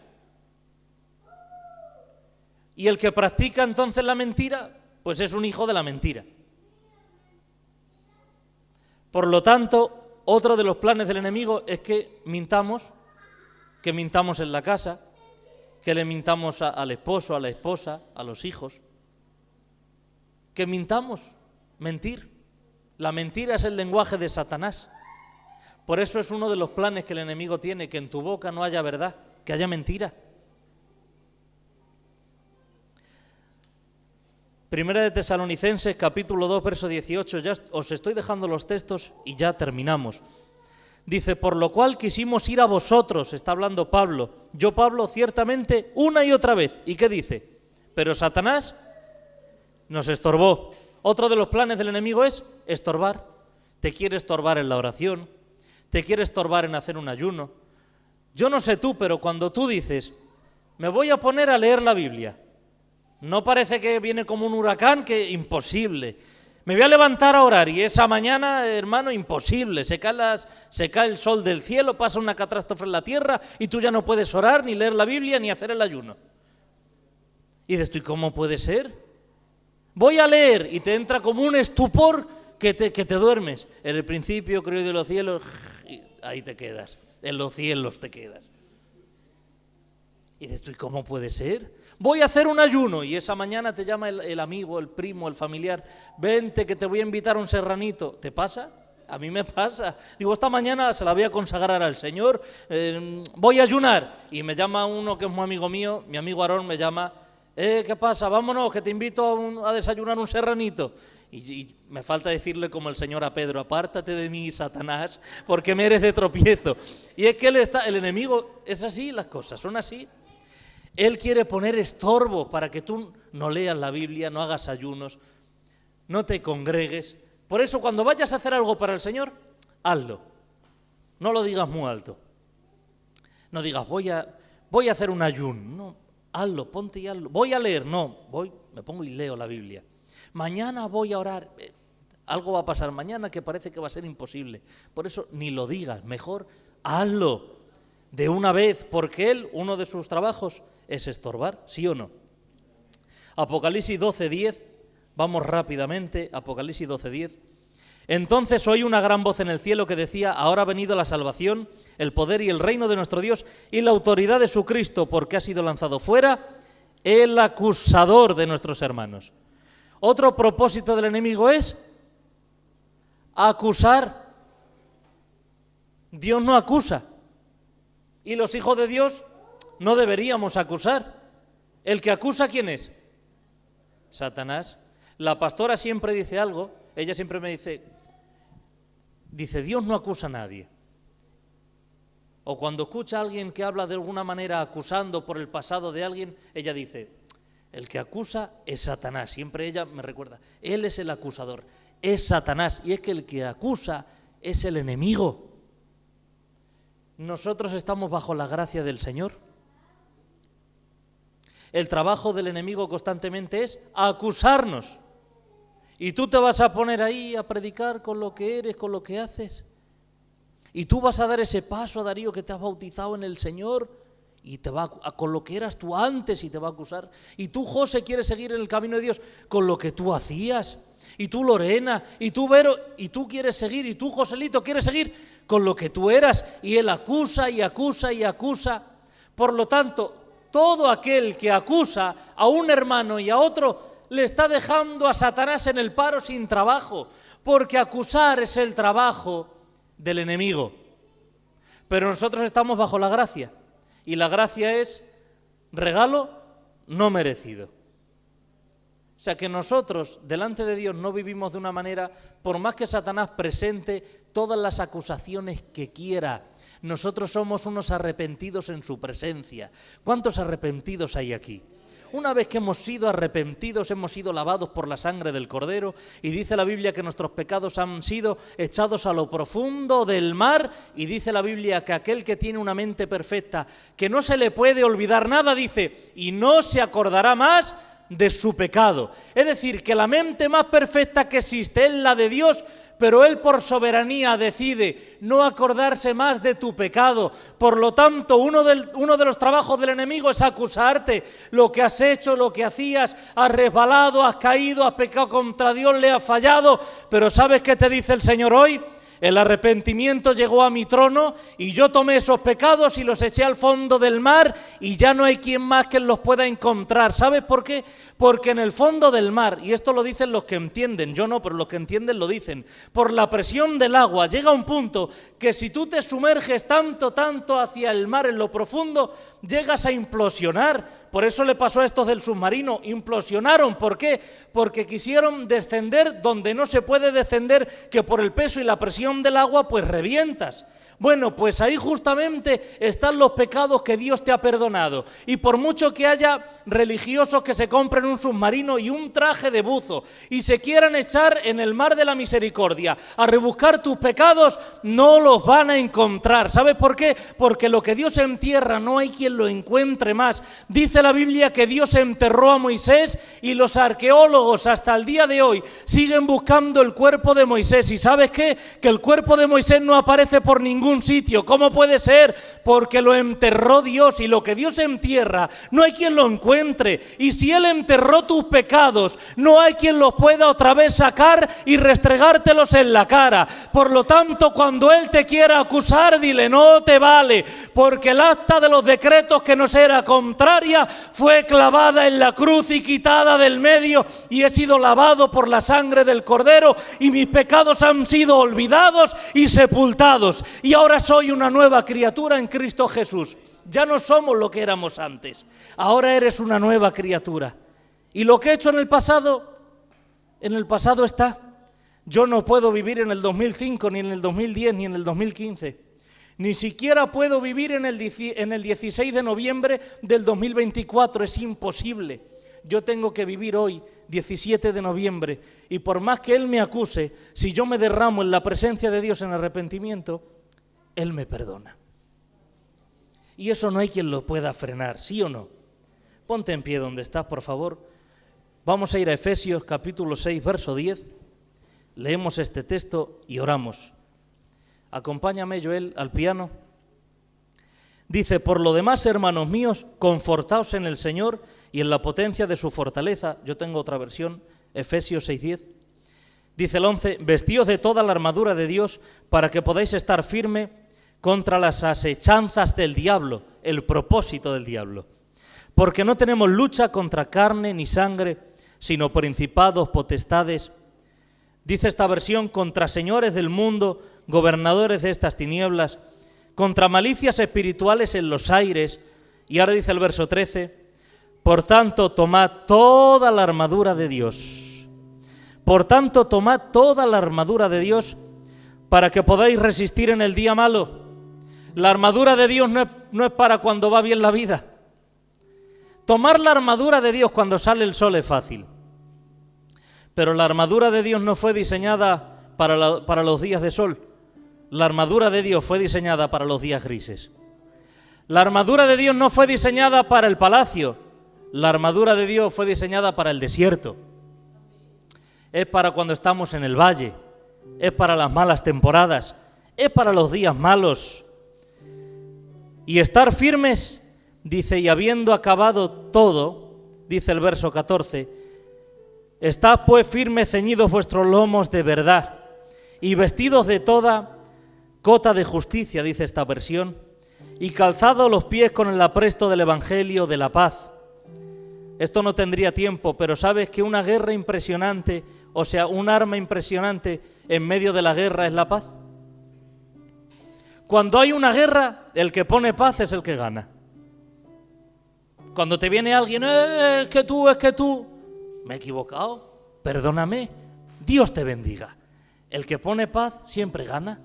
Y el que practica entonces la mentira, pues es un hijo de la mentira. Por lo tanto, otro de los planes del enemigo es que mintamos en la casa, que le mintamos al esposo, a la esposa, a los hijos. Que mintamos, mentir. La mentira es el lenguaje de Satanás. Por eso es uno de los planes que el enemigo tiene, que en tu boca no haya verdad, que haya mentira. Primera de Tesalonicenses, capítulo 2, verso 18, ya os estoy dejando los textos y ya terminamos. Dice, por lo cual quisimos ir a vosotros, está hablando Pablo. Yo, Pablo, ciertamente, una y otra vez. ¿Y qué dice? Pero Satanás nos estorbó. Otro de los planes del enemigo es estorbar. Te quiere estorbar en la oración, te quiere estorbar en hacer un ayuno. Yo no sé tú, pero cuando tú dices, me voy a poner a leer la Biblia, no parece que viene como un huracán, que imposible. Me voy a levantar a orar y esa mañana, hermano, imposible. Se cae el sol del cielo, pasa una catástrofe en la tierra y tú ya no puedes orar, ni leer la Biblia, ni hacer el ayuno. Y dices tú, ¿y cómo puede ser? Voy a leer y te entra como un estupor que te duermes. En el principio creó de los cielos, y ahí te quedas. En los cielos te quedas. Y dices tú, ¿y cómo puede ser? Voy a hacer un ayuno y esa mañana te llama el amigo, el primo, el familiar. Vente que te voy a invitar a un serranito. ¿Te pasa? A mí me pasa. Digo, esta mañana se la voy a consagrar al Señor. Voy a ayunar. Y me llama uno que es muy amigo mío, mi amigo Aarón me llama. ¿Qué pasa? Vámonos, que te invito a desayunar un serranito. Y me falta decirle como el Señor a Pedro, apártate de mí, Satanás, porque me eres de tropiezo. Y es que el enemigo, es así, las cosas son así. Él quiere poner estorbo para que tú no leas la Biblia, no hagas ayunos, no te congregues. Por eso cuando vayas a hacer algo para el Señor, hazlo. No lo digas muy alto. No digas, voy voy a hacer un ayuno. No, hazlo, ponte y hazlo. Voy a leer. No, me pongo y leo la Biblia. Mañana voy a orar. Algo va a pasar mañana que parece que va a ser imposible. Por eso ni lo digas, mejor hazlo de una vez, porque uno de sus trabajos es estorbar, ¿sí o no? Apocalipsis 12:10, vamos rápidamente, Apocalipsis 12:10. Entonces oí una gran voz en el cielo que decía: ahora ha venido la salvación, el poder y el reino de nuestro Dios y la autoridad de su Cristo, porque ha sido lanzado fuera el acusador de nuestros hermanos. Otro propósito del enemigo es acusar. Dios no acusa. Y los hijos de Dios no deberíamos acusar. ¿El que acusa quién es? Satanás. La pastora siempre dice algo, ella siempre me dice, Dios no acusa a nadie. O cuando escucha a alguien que habla de alguna manera acusando por el pasado de alguien, ella dice, el que acusa es Satanás. Siempre ella me recuerda, él es el acusador, es Satanás. Y es que el que acusa es el enemigo. Nosotros estamos bajo la gracia del Señor. El trabajo del enemigo constantemente es acusarnos. Y tú te vas a poner ahí a predicar con lo que eres, con lo que haces. Y tú vas a dar ese paso, Darío, que te has bautizado en el Señor, y te va con lo que eras tú antes y te va a acusar. Y tú, José, quieres seguir en el camino de Dios con lo que tú hacías. Y tú, Lorena, y tú, Vero, y tú quieres seguir, y tú, Joselito, quieres seguir con lo que tú eras. Y él acusa y acusa y acusa. Por lo tanto, todo aquel que acusa a un hermano y a otro le está dejando a Satanás en el paro sin trabajo, porque acusar es el trabajo del enemigo. Pero nosotros estamos bajo la gracia, y la gracia es regalo no merecido. O sea que nosotros delante de Dios no vivimos de una manera, por más que Satanás presente todas las acusaciones que quiera, nosotros somos unos arrepentidos en su presencia. ¿Cuántos arrepentidos hay aquí? Una vez que hemos sido arrepentidos, hemos sido lavados por la sangre del Cordero, y dice la Biblia que nuestros pecados han sido echados a lo profundo del mar, y dice la Biblia que aquel que tiene una mente perfecta, que no se le puede olvidar nada, dice, y no se acordará más de su pecado. Es decir, que la mente más perfecta que existe es la de Dios, pero Él por soberanía decide no acordarse más de tu pecado. Por lo tanto, uno de los trabajos del enemigo es acusarte. Lo que has hecho, lo que hacías, has resbalado, has caído, has pecado contra Dios, le has fallado. Pero ¿sabes qué te dice el Señor hoy? El arrepentimiento llegó a mi trono y yo tomé esos pecados y los eché al fondo del mar, y ya no hay quien más que los pueda encontrar. ¿Sabes por qué? Porque en el fondo del mar, y esto lo dicen los que entienden, yo no, pero los que entienden lo dicen, por la presión del agua llega un punto que si tú te sumerges tanto hacia el mar en lo profundo, llegas a implosionar. Por eso le pasó a estos del submarino, implosionaron. ¿Por qué? Porque quisieron descender donde no se puede descender, que por el peso y la presión del agua pues revientas. Bueno, pues ahí justamente están los pecados que Dios te ha perdonado. Y por mucho que haya religiosos que se compren un submarino y un traje de buzo y se quieran echar en el mar de la misericordia a rebuscar tus pecados, no los van a encontrar. ¿Sabes por qué? Porque lo que Dios entierra no hay quien lo encuentre más. Dice la Biblia que Dios enterró a Moisés, y los arqueólogos hasta el día de hoy siguen buscando el cuerpo de Moisés. ¿Y sabes qué? Que el cuerpo de Moisés no aparece por ningún sitio. ¿Cómo puede ser? Porque lo enterró Dios, y lo que Dios entierra no hay quien lo encuentre. Y si Él enterró tus pecados, no hay quien los pueda otra vez sacar y restregártelos en la cara. Por lo tanto, cuando Él te quiera acusar, dile, no te vale, porque el acta de los decretos que nos era contraria fue clavada en la cruz y quitada del medio, y he sido lavado por la sangre del Cordero, y mis pecados han sido olvidados y sepultados. Y ahora soy una nueva criatura en Cristo Jesús. Ya no somos lo que éramos antes. Ahora eres una nueva criatura. Y lo que he hecho en el pasado está. Yo no puedo vivir en el 2005, ni en el 2010, ni en el 2015. Ni siquiera puedo vivir en el 16 de noviembre del 2024. Es imposible. Yo tengo que vivir hoy, 17 de noviembre. Y por más que Él me acuse, si yo me derramo en la presencia de Dios en arrepentimiento, Él me perdona. Y eso no hay quien lo pueda frenar, ¿sí o no? Ponte en pie donde estás, por favor. Vamos a ir a Efesios capítulo 6, verso 10. Leemos este texto y oramos. Acompáñame, Joel, al piano. Dice: por lo demás, hermanos míos, confortaos en el Señor y en la potencia de su fortaleza. Yo tengo otra versión, Efesios 6:10. Dice el 11: vestíos de toda la armadura de Dios para que podáis estar firme contra las asechanzas del diablo, el propósito del diablo. Porque no tenemos lucha contra carne ni sangre, sino principados, potestades. Dice esta versión: contra señores del mundo, gobernadores de estas tinieblas, contra malicias espirituales en los aires. Y ahora dice el verso 13: por tanto, tomad toda la armadura de Dios. Por tanto, tomad toda la armadura de Dios para que podáis resistir en el día malo. La armadura de Dios no es para cuando va bien la vida. Tomar la armadura de Dios cuando sale el sol es fácil. Pero la armadura de Dios no fue diseñada para los días de sol. La armadura de Dios fue diseñada para los días grises. La armadura de Dios no fue diseñada para el palacio. La armadura de Dios fue diseñada para el desierto. Es para cuando estamos en el valle. Es para las malas temporadas. Es para los días malos. Y estar firmes, dice, y habiendo acabado todo, dice el verso 14, estad pues firmes, ceñidos vuestros lomos de verdad, y vestidos de toda cota de justicia, dice esta versión, y calzados los pies con el apresto del Evangelio de la paz. Esto no tendría tiempo, pero sabes que una guerra impresionante, o sea, un arma impresionante en medio de la guerra es la paz. Cuando hay una guerra, el que pone paz es el que gana. Cuando te viene alguien, es que tú, me he equivocado, perdóname, Dios te bendiga. El que pone paz siempre gana.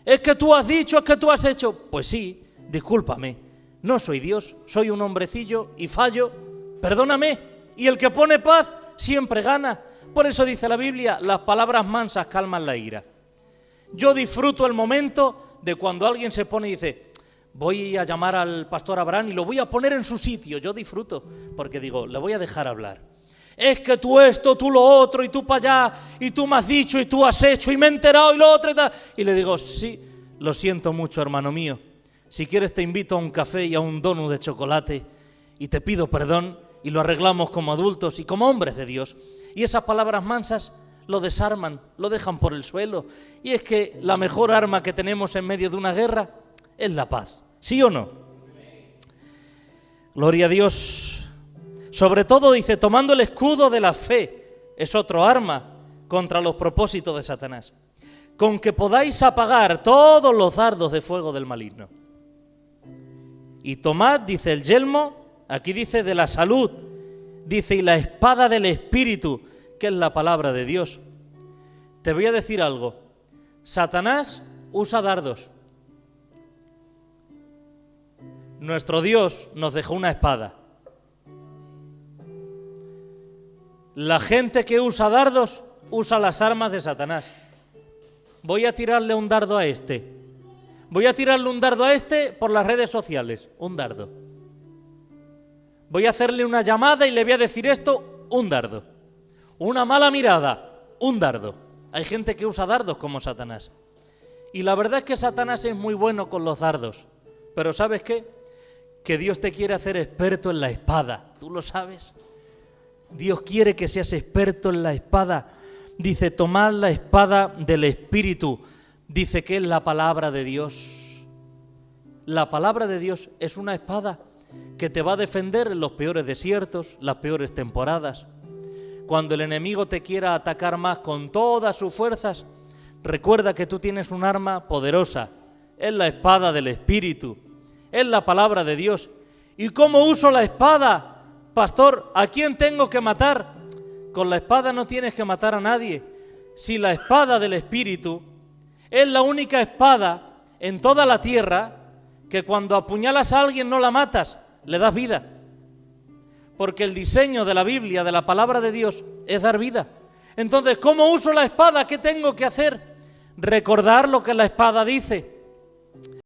Es que tú has dicho, es que tú has hecho. Pues sí, discúlpame, no soy Dios, soy un hombrecillo y fallo, perdóname. Y el que pone paz siempre gana. Por eso dice la Biblia, las palabras mansas calman la ira. Yo disfruto el momento de cuando alguien se pone y dice, voy a llamar al pastor Abraham y lo voy a poner en su sitio. Yo disfruto, porque digo, le voy a dejar hablar. Es que tú esto, tú lo otro, y tú para allá, y tú me has dicho, y tú has hecho, y me he enterado, y lo otro, y tal. Y le digo, sí, lo siento mucho, hermano mío. Si quieres te invito a un café y a un donut de chocolate, y te pido perdón, y lo arreglamos como adultos y como hombres de Dios. Y esas palabras mansas lo desarman, lo dejan por el suelo. Y es que la mejor arma que tenemos en medio de una guerra es la paz. ¿Sí o no? Gloria a Dios. Sobre todo, dice, tomando el escudo de la fe, es otro arma contra los propósitos de Satanás, con que podáis apagar todos los dardos de fuego del maligno. Y tomad, dice, el yelmo, aquí dice de la salud, dice, y la espada del Espíritu, que es la palabra de Dios. Te voy a decir algo. Satanás usa dardos. Nuestro Dios nos dejó una espada. La gente que usa dardos usa las armas de Satanás. Voy a tirarle un dardo a este. Voy a tirarle un dardo a este por las redes sociales. Un dardo. Voy a hacerle una llamada y le voy a decir esto. Un dardo. Una mala mirada. Un dardo. Hay gente que usa dardos como Satanás. Y la verdad es que Satanás es muy bueno con los dardos. Pero ¿sabes qué? Que Dios te quiere hacer experto en la espada. ¿Tú lo sabes? Dios quiere que seas experto en la espada. Dice, tomad la espada del Espíritu. Dice que es la palabra de Dios. La palabra de Dios es una espada que te va a defender en los peores desiertos, las peores temporadas. Cuando el enemigo te quiera atacar más con todas sus fuerzas, recuerda que tú tienes un arma poderosa. Es la espada del Espíritu. Es la palabra de Dios. ¿Y cómo uso la espada? Pastor, ¿a quién tengo que matar? Con la espada no tienes que matar a nadie. Si la espada del Espíritu es la única espada en toda la tierra que cuando apuñalas a alguien no la matas, le das vida. Porque el diseño de la Biblia, de la palabra de Dios, es dar vida. Entonces, ¿cómo uso la espada? ¿Qué tengo que hacer? Recordar lo que la espada dice.